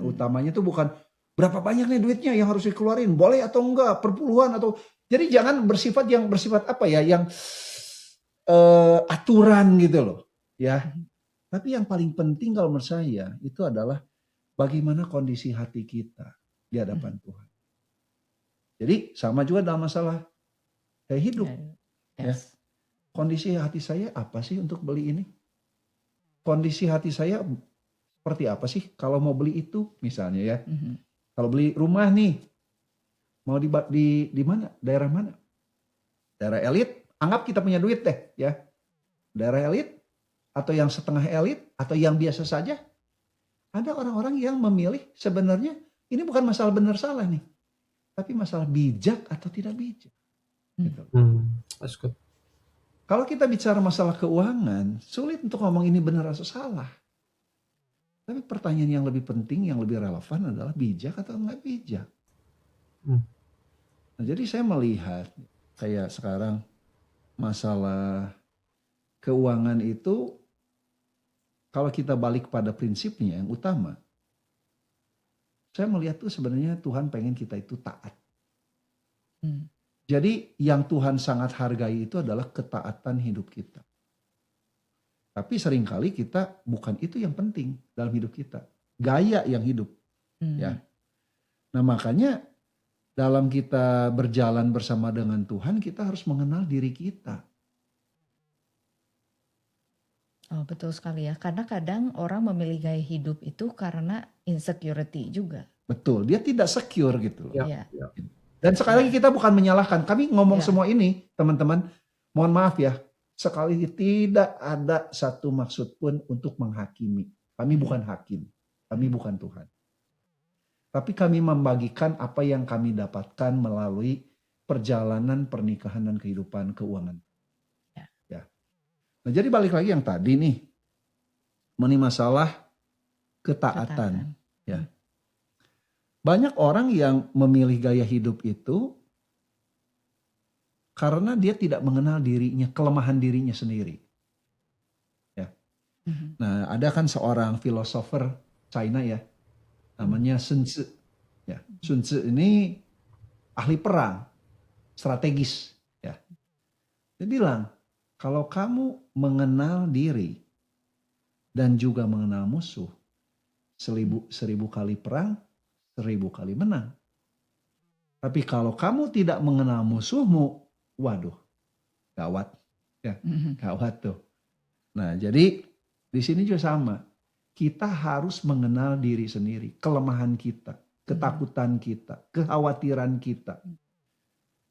utamanya itu bukan berapa banyak nih duitnya yang harus dikeluarin, boleh atau enggak, perpuluhan atau, jadi jangan bersifat apa ya, yang aturan gitu loh ya. Tapi yang paling penting kalau menurut saya itu adalah bagaimana kondisi hati kita di hadapan Tuhan. Jadi sama juga dalam masalah hidup. Ya. Kondisi hati saya apa sih untuk beli ini? Kondisi hati saya seperti apa sih kalau mau beli itu misalnya ya. Kalau beli rumah nih, mau di mana? Daerah mana? Daerah elit, anggap kita punya duit deh ya. Daerah elit atau yang setengah elit atau yang biasa saja. Ada orang-orang yang memilih sebenarnya ini bukan masalah benar salah nih. Tapi masalah bijak atau tidak bijak. Gitu. That's good. Kalau kita bicara masalah keuangan, sulit untuk ngomong ini benar atau salah. Tapi pertanyaan yang lebih penting, yang lebih relevan adalah bijak atau enggak bijak. Nah, jadi saya melihat kayak sekarang masalah keuangan itu, kalau kita balik pada prinsipnya yang utama, saya melihat tuh sebenarnya Tuhan pengen kita itu taat. Jadi yang Tuhan sangat hargai itu adalah ketaatan hidup kita. Tapi seringkali kita bukan itu yang penting dalam hidup kita. Gaya yang hidup. Ya. Nah makanya dalam kita berjalan bersama dengan Tuhan, kita harus mengenal diri kita. Oh betul sekali ya. Karena kadang orang memilih gaya hidup itu karena insecurity juga. Betul. Dia tidak secure gitu loh. Ya. Dan sekali lagi kita bukan menyalahkan. Kami ngomong semua ini teman-teman. Mohon maaf ya. Sekali tidak ada satu maksud pun untuk menghakimi. Kami bukan hakim. Kami bukan Tuhan. Tapi kami membagikan apa yang kami dapatkan melalui perjalanan pernikahan dan kehidupan keuangan. Ya. Nah, jadi balik lagi yang tadi nih. Mengenai masalah ketaatan. Ya. Banyak orang yang memilih gaya hidup itu karena dia tidak mengenal dirinya, kelemahan dirinya sendiri. Ya. Nah, ada kan seorang filosofer China ya, namanya Sun Tzu. Ya, Sun Tzu ini ahli perang, strategis. Ya. Dia bilang, kalau kamu mengenal diri dan juga mengenal musuh, 1000 kali perang, 1000 kali menang. Tapi kalau kamu tidak mengenal musuhmu, waduh, gawat, ya, gawat tuh. Nah, jadi di sini juga sama. Kita harus mengenal diri sendiri, kelemahan kita, ketakutan kita, kekhawatiran kita.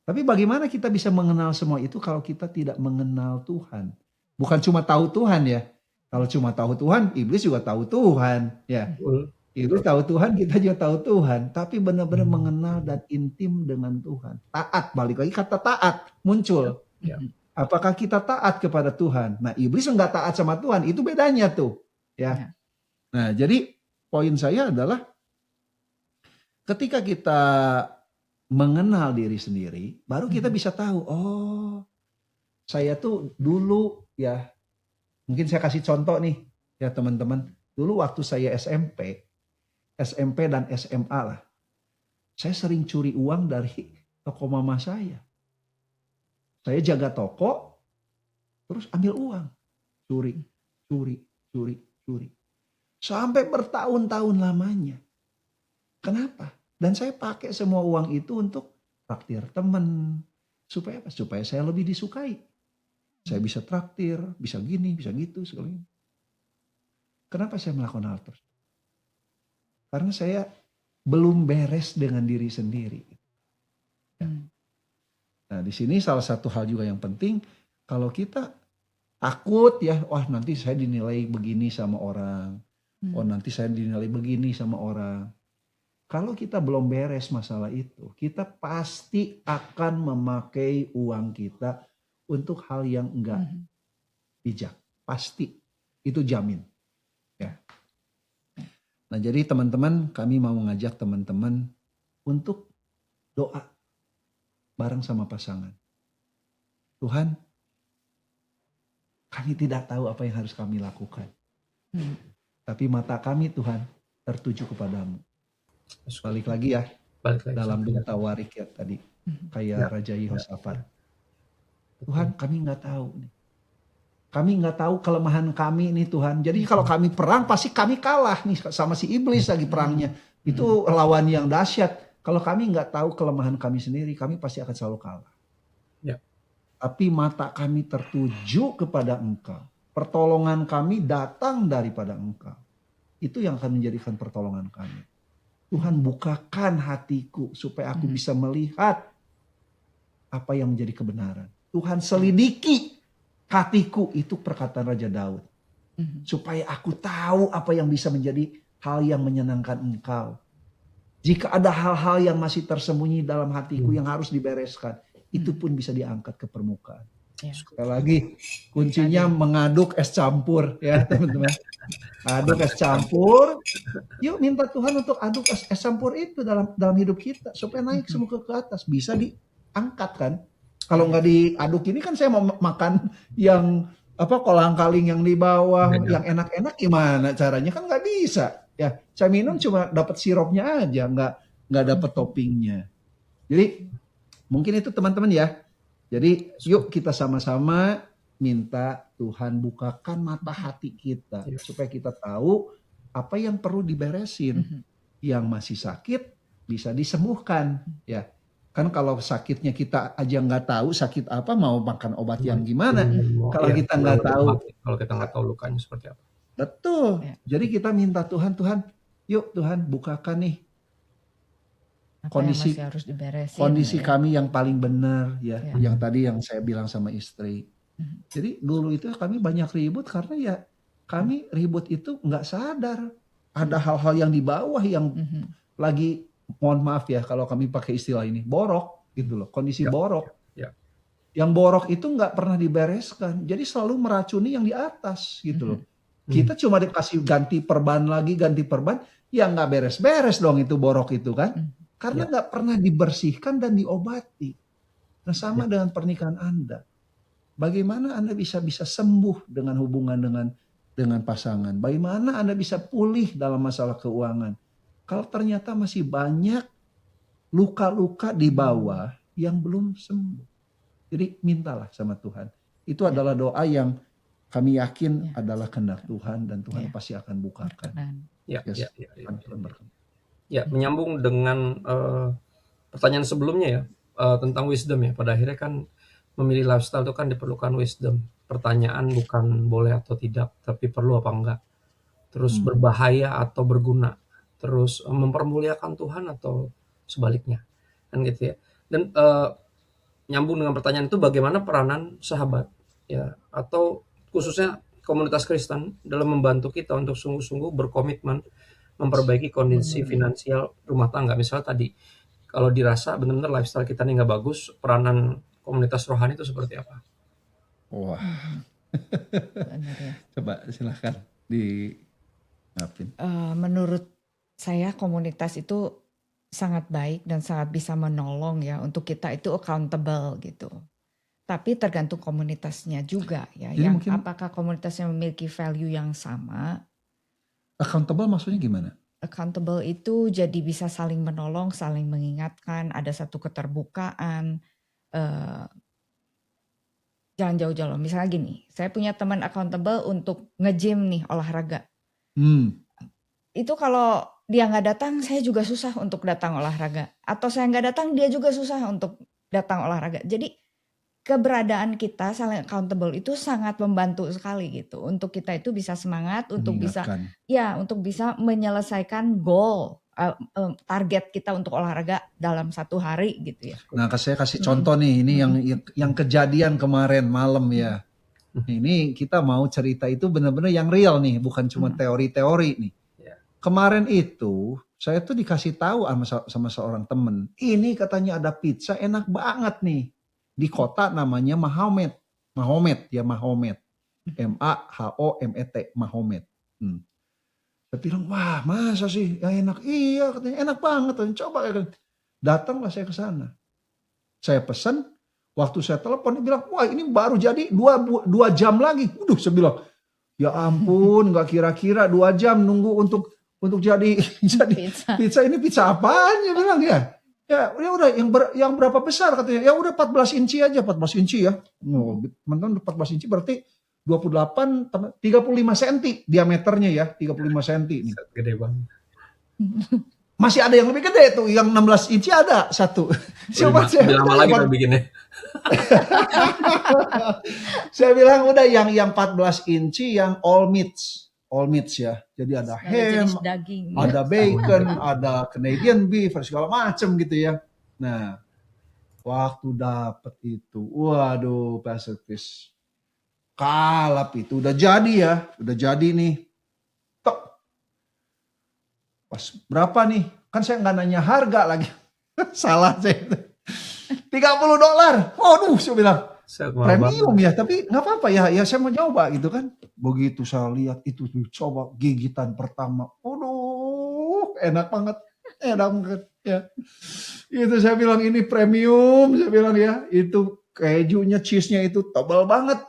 Tapi bagaimana kita bisa mengenal semua itu kalau kita tidak mengenal Tuhan? Bukan cuma tahu Tuhan ya. Kalau cuma tahu Tuhan, iblis juga tahu Tuhan, ya. Iblis tahu Tuhan, kita juga tahu Tuhan. Tapi benar-benar mengenal dan intim dengan Tuhan. Taat, balik lagi kata taat muncul. Ya. Apakah kita taat kepada Tuhan? Nah, iblis enggak taat sama Tuhan, itu bedanya tuh. Ya. Nah, jadi poin saya adalah ketika kita mengenal diri sendiri, baru kita bisa tahu, oh saya tuh dulu ya, mungkin saya kasih contoh nih ya teman-teman. Dulu waktu saya SMP dan SMA lah, saya sering curi uang dari toko mama saya. Saya jaga toko, terus ambil uang. Curi. Sampai bertahun-tahun lamanya. Kenapa? Dan saya pakai semua uang itu untuk traktir teman. Supaya apa? Supaya saya lebih disukai. Saya bisa traktir, bisa gini, bisa gitu. Segala. Kenapa saya melakukan hal tersebut? Karena saya belum beres dengan diri sendiri. Nah, di sini salah satu hal juga yang penting, kalau kita takut ya, wah nanti saya dinilai begini sama orang, oh nanti saya dinilai begini sama orang. Kalau kita belum beres masalah itu, kita pasti akan memakai uang kita untuk hal yang enggak bijak. Pasti, itu jamin. Ya. Nah jadi teman-teman, kami mau mengajak teman-teman untuk doa bareng sama pasangan. Tuhan, kami tidak tahu apa yang harus kami lakukan. Tapi mata kami Tuhan tertuju kepadamu. Balik lagi ya, dalam doa tawarik ya tadi. Kayak Raja Yehosafat. Tuhan kami nggak tahu nih. Kami nggak tahu kelemahan kami nih Tuhan. Jadi kalau kami perang pasti kami kalah nih sama si iblis lagi perangnya. Itu lawan yang dahsyat. Kalau kami nggak tahu kelemahan kami sendiri, kami pasti akan selalu kalah. Ya. Tapi mata kami tertuju kepada Engkau. Pertolongan kami datang daripada Engkau. Itu yang akan menjadikan pertolongan kami. Tuhan bukakan hatiku supaya aku bisa melihat apa yang menjadi kebenaran. Tuhan selidiki hatiku, itu perkataan Raja Daud. Supaya aku tahu apa yang bisa menjadi hal yang menyenangkan Engkau. Jika ada hal-hal yang masih tersembunyi dalam hatiku yang harus dibereskan, itu pun bisa diangkat ke permukaan. Sekali lagi, kuncinya mengaduk es campur ya teman-teman. Aduk es campur. Yuk minta Tuhan untuk aduk es campur itu dalam hidup kita supaya naik semua ke atas, bisa diangkat kan. Kalau nggak diaduk ini kan saya mau makan yang kolang-kaling yang di bawah, yang enak-enak gimana caranya, kan nggak bisa. Ya, saya minum cuma dapat sirupnya aja, nggak dapat toppingnya. Jadi mungkin itu teman-teman ya. Jadi yuk kita sama-sama minta Tuhan bukakan mata hati kita supaya kita tahu apa yang perlu diberesin. Yang masih sakit bisa disembuhkan ya. Kan kalau sakitnya kita aja nggak tahu sakit apa, mau makan obat yang gimana? Kalau kita nggak tahu, kalau kita nggak tahu lukanya seperti apa. Betul. Jadi kita minta Tuhan, yuk Tuhan bukakan nih kondisi yang harus diberesin, kondisi kami yang paling benar ya. Yang tadi yang saya bilang sama istri. Jadi dulu itu kami banyak ribut karena ya kami ribut itu nggak sadar ada hal-hal yang di bawah yang lagi, mohon maaf ya kalau kami pakai istilah ini, borok gitu loh, kondisi borok. Yang borok itu nggak pernah dibereskan. Jadi selalu meracuni yang di atas gitu loh. Kita cuma dikasih ganti perban, ya nggak beres-beres dong itu borok itu kan. Karena nggak pernah dibersihkan dan diobati. Nah sama dengan pernikahan Anda. Bagaimana Anda bisa sembuh dengan hubungan dengan pasangan? Bagaimana Anda bisa pulih dalam masalah keuangan? Kalau ternyata masih banyak luka-luka di bawah yang belum sembuh. Jadi mintalah sama Tuhan. Itu adalah doa yang kami yakin adalah kehendak Tuhan dan Tuhan pasti akan bukakan. Menyambung dengan pertanyaan sebelumnya ya, tentang wisdom ya. Pada akhirnya kan memilih lifestyle itu kan diperlukan wisdom. Pertanyaan bukan boleh atau tidak, tapi perlu apa enggak. Terus berbahaya atau berguna. Terus mempermuliakan Tuhan atau sebaliknya. Kan gitu ya. Dan nyambung dengan pertanyaan itu, bagaimana peranan sahabat ya, atau khususnya komunitas Kristen dalam membantu kita untuk sungguh-sungguh berkomitmen memperbaiki kondisi finansial rumah tangga. Misalnya tadi kalau dirasa benar-benar lifestyle kita nih nggak bagus, peranan komunitas rohani itu seperti apa? Wah, coba silahkan di ngapin. Menurut saya komunitas itu sangat baik dan sangat bisa menolong ya untuk kita itu accountable gitu. Tapi tergantung komunitasnya juga ya. Jadi Yang mungkin apakah komunitasnya memiliki value yang sama? accountable maksudnya gimana? Accountable itu jadi bisa saling menolong, saling mengingatkan, ada satu keterbukaan. eh, Jangan jauh-jauh. Misalnya gini, saya punya teman accountable untuk nge-gym nih, olahraga. Hmm. Itu kalau dia nggak datang, saya juga susah untuk datang olahraga. Atau saya nggak datang, dia juga susah untuk datang olahraga. Jadi keberadaan kita saling accountable itu sangat membantu sekali gitu. Untuk kita itu bisa semangat, untuk bisa Mengingatkan. untuk bisa menyelesaikan goal, target kita untuk olahraga dalam satu hari gitu ya. Nah, saya kasih contoh nih, ini yang kejadian kemarin malam ya. Ini kita mau cerita itu benar-benar yang real nih, bukan cuma teori-teori nih. Kemarin itu saya tuh dikasih tahu sama seorang temen, ini katanya ada pizza enak banget nih di kota namanya Mahomet. Mahomet. MAHOMET, Mahomet. Saya bilang, wah masa sih yang enak? Iya katanya enak banget, coba ya. Datanglah saya ke sana. Saya pesan, waktu saya telepon dia bilang, wah ini baru jadi 2 jam lagi. Waduh, saya bilang, ya ampun, nggak kira-kira 2 jam nunggu untuk jadi pizza. Ini pizza apaan ya bilang ya. Ya udah yang berapa besar katanya. Ya udah 14 inci aja, 14 inci ya. Teman-teman 14 inci berarti 28 35 cm diameternya ya, 35 cm nih. Gede banget. Masih ada yang lebih gede tuh, yang 16 inci ada satu. Coba lebih lama lagi kita bikinnya. Saya bilang udah yang 14 inci yang all meats ya. Jadi ada ham, daging, ada bacon, ada Canadian beef, segala macam gitu ya. Nah, waktu dapet itu, waduh, Pastor Chris, kalap itu udah jadi nih. Tok. Pas berapa nih? Kan saya nggak nanya harga lagi. Salah saya. $30. Waduh, saya bilang premium ya, tapi nggak apa-apa ya saya mau coba gitu kan. Begitu saya lihat itu coba gigitan pertama, waduh, enak banget ya. Itu saya bilang ini premium, saya bilang ya, itu kejunya, cheese-nya itu tebal banget.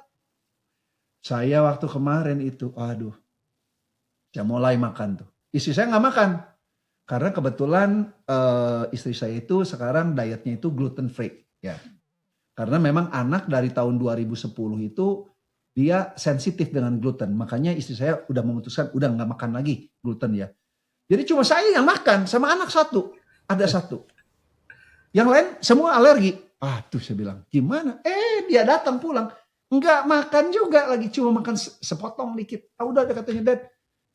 Saya waktu kemarin itu, aduh, saya mulai makan tuh. Istri saya nggak makan. Karena kebetulan istri saya itu sekarang dietnya itu gluten free ya. Karena memang anak dari tahun 2010 itu dia sensitif dengan gluten. Makanya istri saya udah memutuskan udah nggak makan lagi gluten ya. Jadi cuma saya yang makan sama anak satu. Ada satu. Yang lain semua alergi. Tuh saya bilang gimana? Dia datang pulang. Nggak makan juga lagi. Cuma makan sepotong dikit. Udah katanya Dad.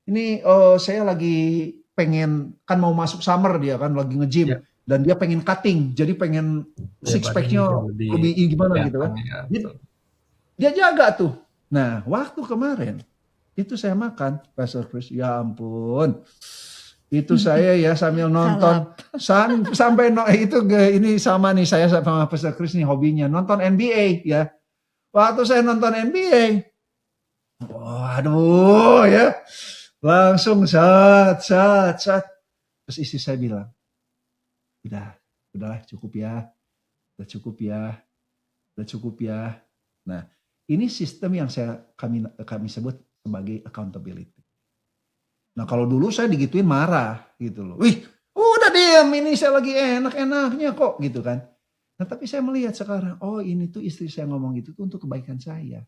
Ini saya lagi pengen, kan mau masuk summer dia kan lagi nge-gym. Yeah. Dan dia pengen cutting, jadi pengen six pack-nya lebih gimana gitu kan. Dia jaga tuh. Nah waktu kemarin, itu saya makan, Pastor Chris, ya ampun. Itu saya ya sambil nonton, sampai itu ini sama nih saya sama Pastor Chris nih hobinya, nonton NBA ya. Waktu saya nonton NBA, waduh ya. Langsung sat. Terus istri saya bilang, udahlah cukup ya. Nah, ini sistem yang kami sebut sebagai accountability. Nah, kalau dulu saya digituin marah gitu loh. Wih, udah diam, ini saya lagi enak-enaknya kok gitu kan. Nah, tapi saya melihat sekarang, ini tuh istri saya ngomong gitu tuh untuk kebaikan saya.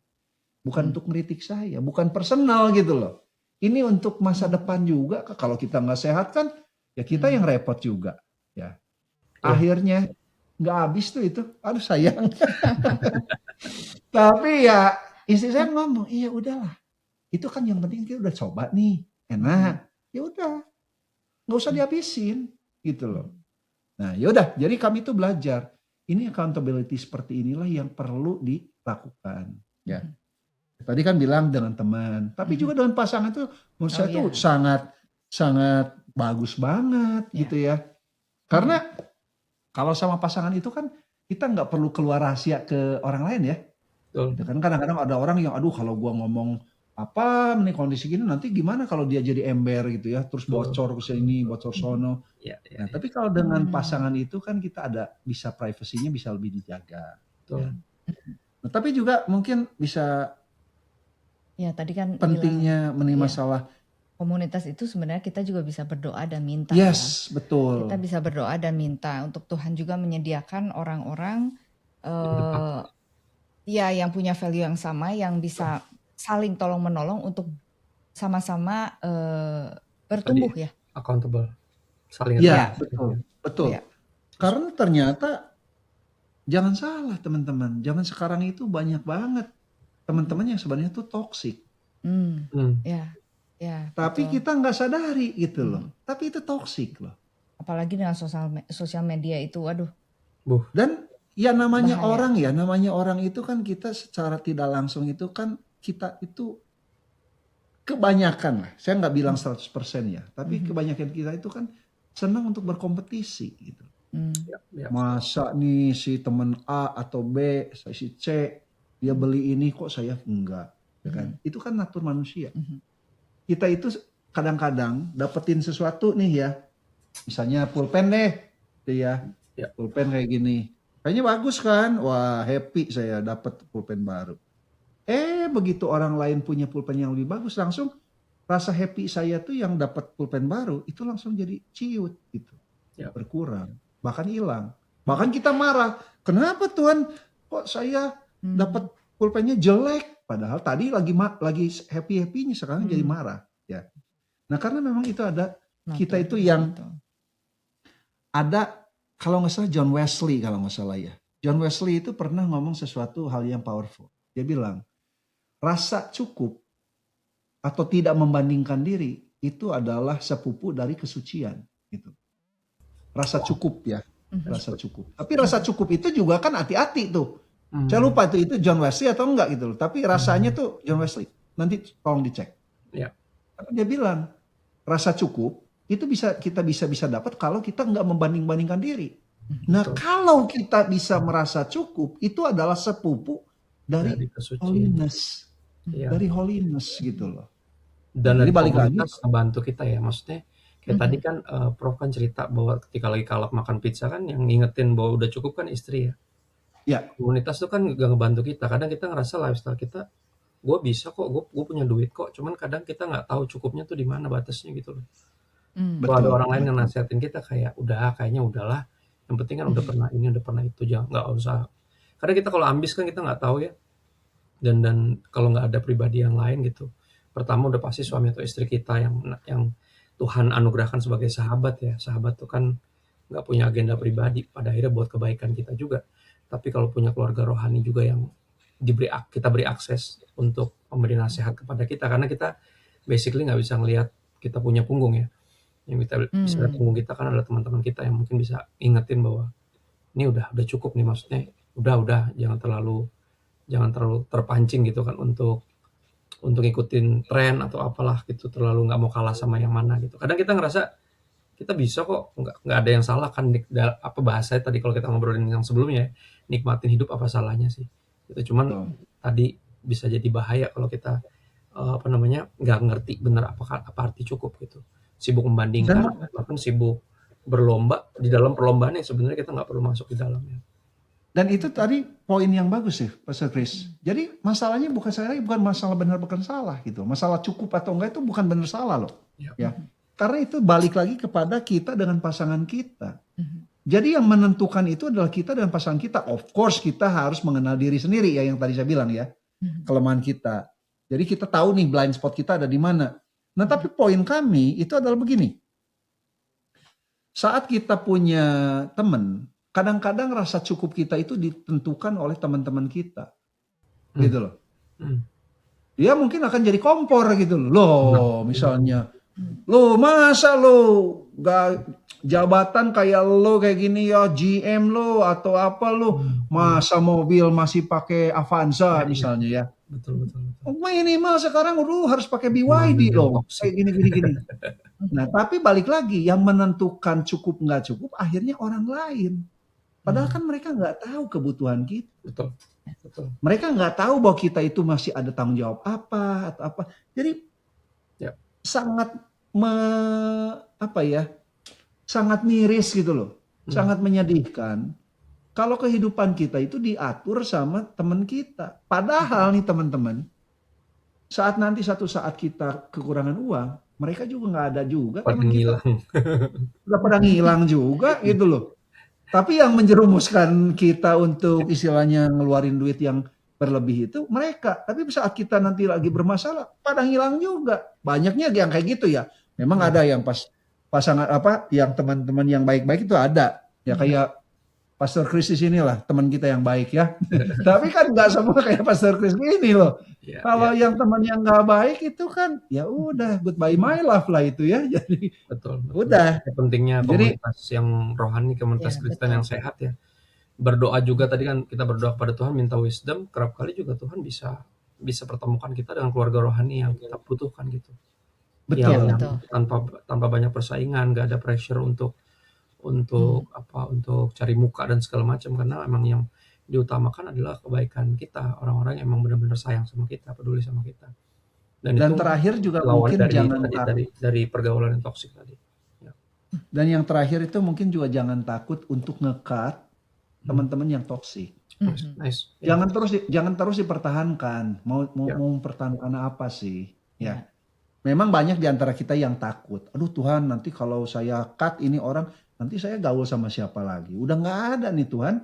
Bukan untuk ngeritik saya, bukan personal gitu loh. Ini untuk masa depan juga. Kalau kita nggak sehat kan, ya kita yang repot juga. Ya, akhirnya nggak habis tuh itu. Aduh sayang. Tapi ya istri saya ngomong, iya udahlah. Itu kan yang penting kita udah coba nih, enak. Ya udah, nggak usah dihabisin, gitu loh. Nah, yaudah. Jadi kami tuh belajar. Ini accountability seperti inilah yang perlu dilakukan. Ya. Tadi kan bilang dengan teman, tapi juga dengan pasangan itu menurut saya tuh sangat bagus banget gitu ya. Karena kalau sama pasangan itu kan kita nggak perlu keluar rahasia ke orang lain ya. Gitu kan kadang-kadang ada orang yang aduh kalau gua ngomong apa nih kondisi gini nanti gimana kalau dia jadi ember gitu ya, terus Betul. bocor ke sini, bocor sono. Ya, ya, Nah, ya. tapi kalau dengan Hmm. pasangan itu kan kita ada bisa privasinya bisa lebih dijaga. Betul. Ya. Nah, tapi juga mungkin bisa Ya tadi kan bilang pentingnya ya, masalah. komunitas itu sebenarnya kita juga bisa berdoa dan minta ya. Yes, betul. Kita bisa berdoa dan minta untuk Tuhan juga menyediakan orang-orang ya yang punya value yang sama, yang bisa saling tolong menolong untuk sama-sama bertumbuh ya. Accountable. Saling Ya, accountable. betul. Ya. Karena ternyata jangan salah teman-teman, zaman sekarang itu banyak banget teman-teman yang sebenarnya tuh toksik. Ya, Tapi betul. kita nggak sadari gitu loh. Tapi itu toksik loh. Apalagi dengan sosial media itu, aduh. Dan ya namanya Bahaya. orang itu kan kita secara tidak langsung itu kan kita itu kebanyakan lah. Saya nggak bilang 100% ya, tapi kebanyakan kita itu kan senang untuk berkompetisi gitu. Ya. Masa nih si teman A atau B, si C dia beli ini kok saya enggak, ya kan? Itu kan natur manusia. Kita itu kadang-kadang dapetin sesuatu nih ya, misalnya pulpen deh, gitu ya, pulpen kayak gini, kayaknya bagus kan, wah happy saya dapat pulpen baru. Begitu orang lain punya pulpen yang lebih bagus, langsung rasa happy saya tuh yang dapat pulpen baru itu langsung jadi ciut gitu, berkurang, bahkan hilang. Bahkan kita marah, kenapa Tuhan kok saya dapat pulpennya jelek, padahal tadi lagi happy-happynya, sekarang jadi marah ya. Nah karena memang itu ada kita itu yang ada, kalau nggak salah John Wesley kalau nggak salah ya. John Wesley itu pernah ngomong sesuatu hal yang powerful. Dia bilang rasa cukup atau tidak membandingkan diri itu adalah sepupu dari kesucian gitu. Rasa cukup ya, rasa cukup. Tapi rasa cukup itu juga kan hati-hati tuh. Saya lupa itu John Wesley atau enggak gitu loh. Tapi rasanya tuh John Wesley. Nanti tolong dicek. Ya. Dia bilang rasa cukup itu kita bisa dapat kalau kita enggak membanding-bandingkan diri. Nah, kalau kita bisa merasa cukup, itu adalah sepupu dari holiness. Dari holiness gitu loh. Dan dari komunitas ngebantu kita ya, maksudnya kayak tadi kan Prof kan cerita bahwa ketika lagi kalap makan pizza kan yang ngingetin bahwa udah cukup kan istri ya. Ya. Komunitas tuh kan gak ngebantu kita. Kadang kita ngerasa lifestyle kita, gue bisa kok, gue punya duit kok. Cuman kadang kita nggak tahu cukupnya tuh di mana batasnya gitu loh. Kalau ada orang lain yang nasihatin kita kayak kayaknya udahlah. Yang penting kan udah pernah ini, udah pernah itu, jangan nggak usah. Karena kita kalau ambis kan kita nggak tahu ya. Dan kalau nggak ada pribadi yang lain gitu. Pertama udah pasti suami atau istri kita yang Tuhan anugerahkan sebagai sahabat ya. Sahabat tuh kan nggak punya agenda pribadi, pada akhirnya buat kebaikan kita juga. Tapi kalau punya keluarga rohani juga yang kita beri akses untuk memberi nasihat kepada kita, karena kita basically nggak bisa ngelihat kita punya punggung ya. Yang kita bisa lihat punggung kita kan adalah teman-teman kita yang mungkin bisa ingetin bahwa ini udah cukup nih, maksudnya udah jangan terlalu terpancing gitu kan untuk ngikutin tren atau apalah gitu, terlalu nggak mau kalah sama yang mana gitu. Kadang kita ngerasa kita bisa kok, nggak ada yang salah kan, apa bahasanya tadi kalau kita ngobrolin yang sebelumnya, nikmatin hidup apa salahnya sih itu. Cuman tadi bisa jadi bahaya kalau kita nggak ngerti benar apa arti cukup gitu, sibuk membandingkan, bahkan sibuk berlomba di dalam perlombaan yang sebenarnya kita nggak perlu masuk di dalamnya. Dan itu tadi poin yang bagus sih, Pastor Chris. Jadi masalahnya bukan masalah benar bukan salah gitu. Masalah cukup atau enggak itu bukan benar salah loh. Ya. Karena itu balik lagi kepada kita dengan pasangan kita. Jadi yang menentukan itu adalah kita dengan pasangan kita. Of course kita harus mengenal diri sendiri ya, yang tadi saya bilang ya. Kelemahan kita. Jadi kita tahu nih blind spot kita ada di mana. Nah tapi poin kami itu adalah begini. Saat kita punya teman, kadang-kadang rasa cukup kita itu ditentukan oleh teman-teman kita. Gitu loh. Dia mungkin akan jadi kompor gitu loh. Loh misalnya, lo masa lo gak jabatan kayak lo kayak gini ya, GM lo atau apa lo, masa mobil masih pakai Avanza misalnya ya. Betul. Minimal sekarang lu harus pakai BYD loh. Kayak gini. Nah tapi balik lagi, yang menentukan cukup nggak cukup akhirnya orang lain. Padahal kan mereka nggak tahu kebutuhan kita. Betul. Betul. Mereka nggak tahu bahwa kita itu masih ada tanggung jawab apa atau apa. Jadi Ya. sangat sangat miris gitu loh, sangat menyedihkan. Kalau kehidupan kita itu diatur sama teman kita. Padahal nih teman-teman, saat nanti satu saat kita kekurangan uang, mereka juga nggak ada juga Pada teman kita. ngilang. Udah pada ngilang juga gitu loh. Tapi yang menjerumuskan kita untuk istilahnya ngeluarin duit yang berlebih itu mereka. Tapi saat kita nanti lagi bermasalah, pada ngilang juga. Banyaknya yang kayak gitu ya. Memang ada yang pasangan yang teman-teman yang baik-baik itu ada. Ya kayak Pastor Chris di sini lah, teman kita yang baik ya. Tapi kan nggak semua kayak Pastor Chris ini loh. Kalau yang teman yang nggak baik itu kan ya udah goodbye my life lah itu ya. Jadi Betul. udah. Pentingnya Jadi komunitas yang rohani, komunitas Kristen yang sehat ya. Berdoa juga tadi kan kita berdoa kepada Tuhan minta wisdom, kerap kali juga Tuhan bisa pertemukan kita dengan keluarga rohani yang kita butuhkan gitu. betul. Yang tanpa banyak persaingan, nggak ada pressure untuk cari muka dan segala macam, karena emang yang diutamakan adalah kebaikan kita, orang-orang yang emang benar-benar sayang sama kita, peduli sama kita. Dan itu terakhir juga lawan mungkin jangan dari pergaulan yang toksik tadi. Ya. Dan yang terakhir itu mungkin juga jangan takut untuk nge-cut teman-teman yang toksik. Nice. Jangan terus dipertahankan. Mau mempertahankan apa sih? Ya. Memang banyak di antara kita yang takut. Aduh Tuhan, nanti kalau saya cut ini orang, nanti saya gaul sama siapa lagi? Udah nggak ada nih Tuhan.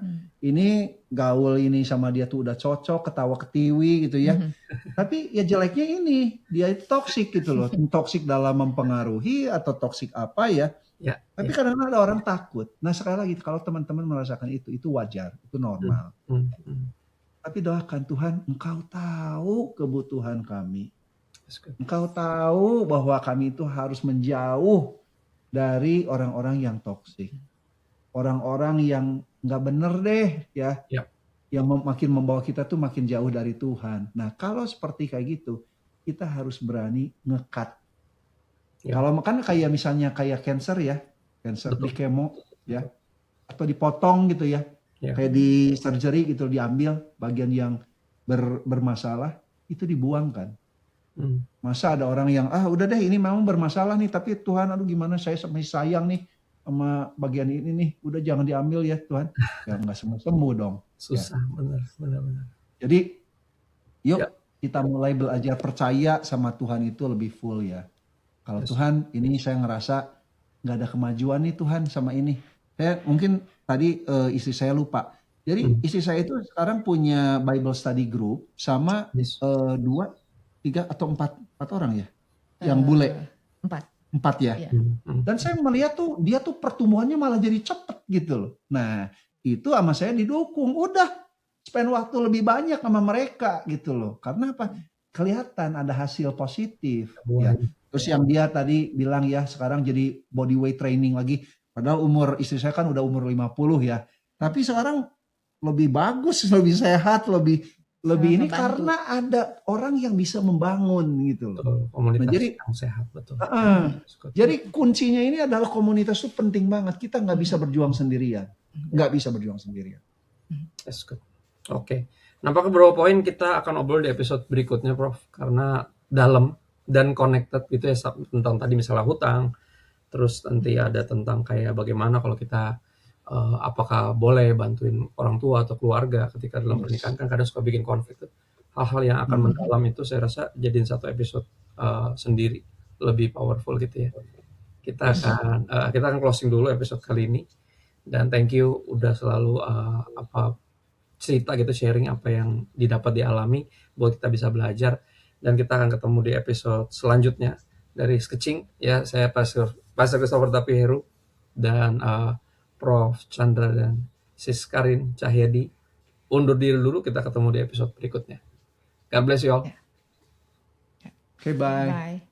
Ini gaul ini sama dia tuh udah cocok, ketawa ketiwi gitu ya. Tapi ya jeleknya ini, dia itu toksik gitu loh. Toksik dalam mempengaruhi atau toksik apa ya. Tapi kadang-kadang ada orang takut. Nah sekali lagi kalau teman-teman merasakan itu wajar, itu normal. Tapi doakan Tuhan, Engkau tahu kebutuhan kami. Engkau tahu bahwa kami itu harus menjauh dari orang-orang yang toksik. Orang-orang yang nggak bener deh ya. Yang makin membawa kita tuh makin jauh dari Tuhan. Nah kalau seperti kayak gitu, kita harus berani nge-cut. Kalau kan kayak misalnya kayak cancer ya. Cancer di kemo ya. Atau dipotong gitu ya. Kayak di surgery gitu diambil bagian yang bermasalah, itu dibuang kan. Masa ada orang yang udah deh ini memang bermasalah nih, tapi Tuhan aduh gimana saya masih sayang nih sama bagian ini nih, udah jangan diambil ya Tuhan. Ya nggak sembuh dong. Susah benar. Jadi yuk kita mulai belajar percaya sama Tuhan itu lebih full ya. Kalau Tuhan ini saya ngerasa nggak ada kemajuan nih Tuhan sama ini. Saya mungkin tadi istri saya lupa. Jadi istri saya itu sekarang punya Bible study group sama 2, 3 atau 4 orang ya, yang bule 4 ya. Dan saya melihat tuh dia tuh pertumbuhannya malah jadi cepet gitu loh. Nah itu sama saya didukung, udah spend waktu lebih banyak sama mereka gitu loh. Karena apa? Kelihatan ada hasil positif. Ya. Terus yang dia tadi bilang ya sekarang jadi body weight training lagi. Padahal umur istri saya kan udah umur 50 ya. Tapi sekarang lebih bagus, lebih sehat, lebih ini karena ada orang yang bisa membangun gitu loh. Komunitas yang sehat betul. Jadi kuncinya ini adalah komunitas itu penting banget. Kita nggak bisa berjuang sendirian. That's good. Oke. Nampaknya beberapa poin kita akan obrol di episode berikutnya, Prof. Karena dalam dan connected gitu ya, tentang tadi misalnya hutang. Terus nanti ada tentang kayak bagaimana kalau kita apakah boleh bantuin orang tua atau keluarga ketika dalam pernikahan, kan kadang suka bikin konflik tuh. Hal-hal yang akan mendalam itu saya rasa jadiin satu episode sendiri lebih powerful gitu ya. Kita akan closing dulu episode kali ini, dan thank you udah selalu cerita gitu, sharing apa yang didapat dialami buat kita bisa belajar, dan kita akan ketemu di episode selanjutnya dari Sketching ya. Saya Pastor Christopher Tapiheru dan Prof Chandra dan Sis Karin Cahyadi undur diri dulu. Kita ketemu di episode berikutnya. God bless you all. Okay, bye. Bye.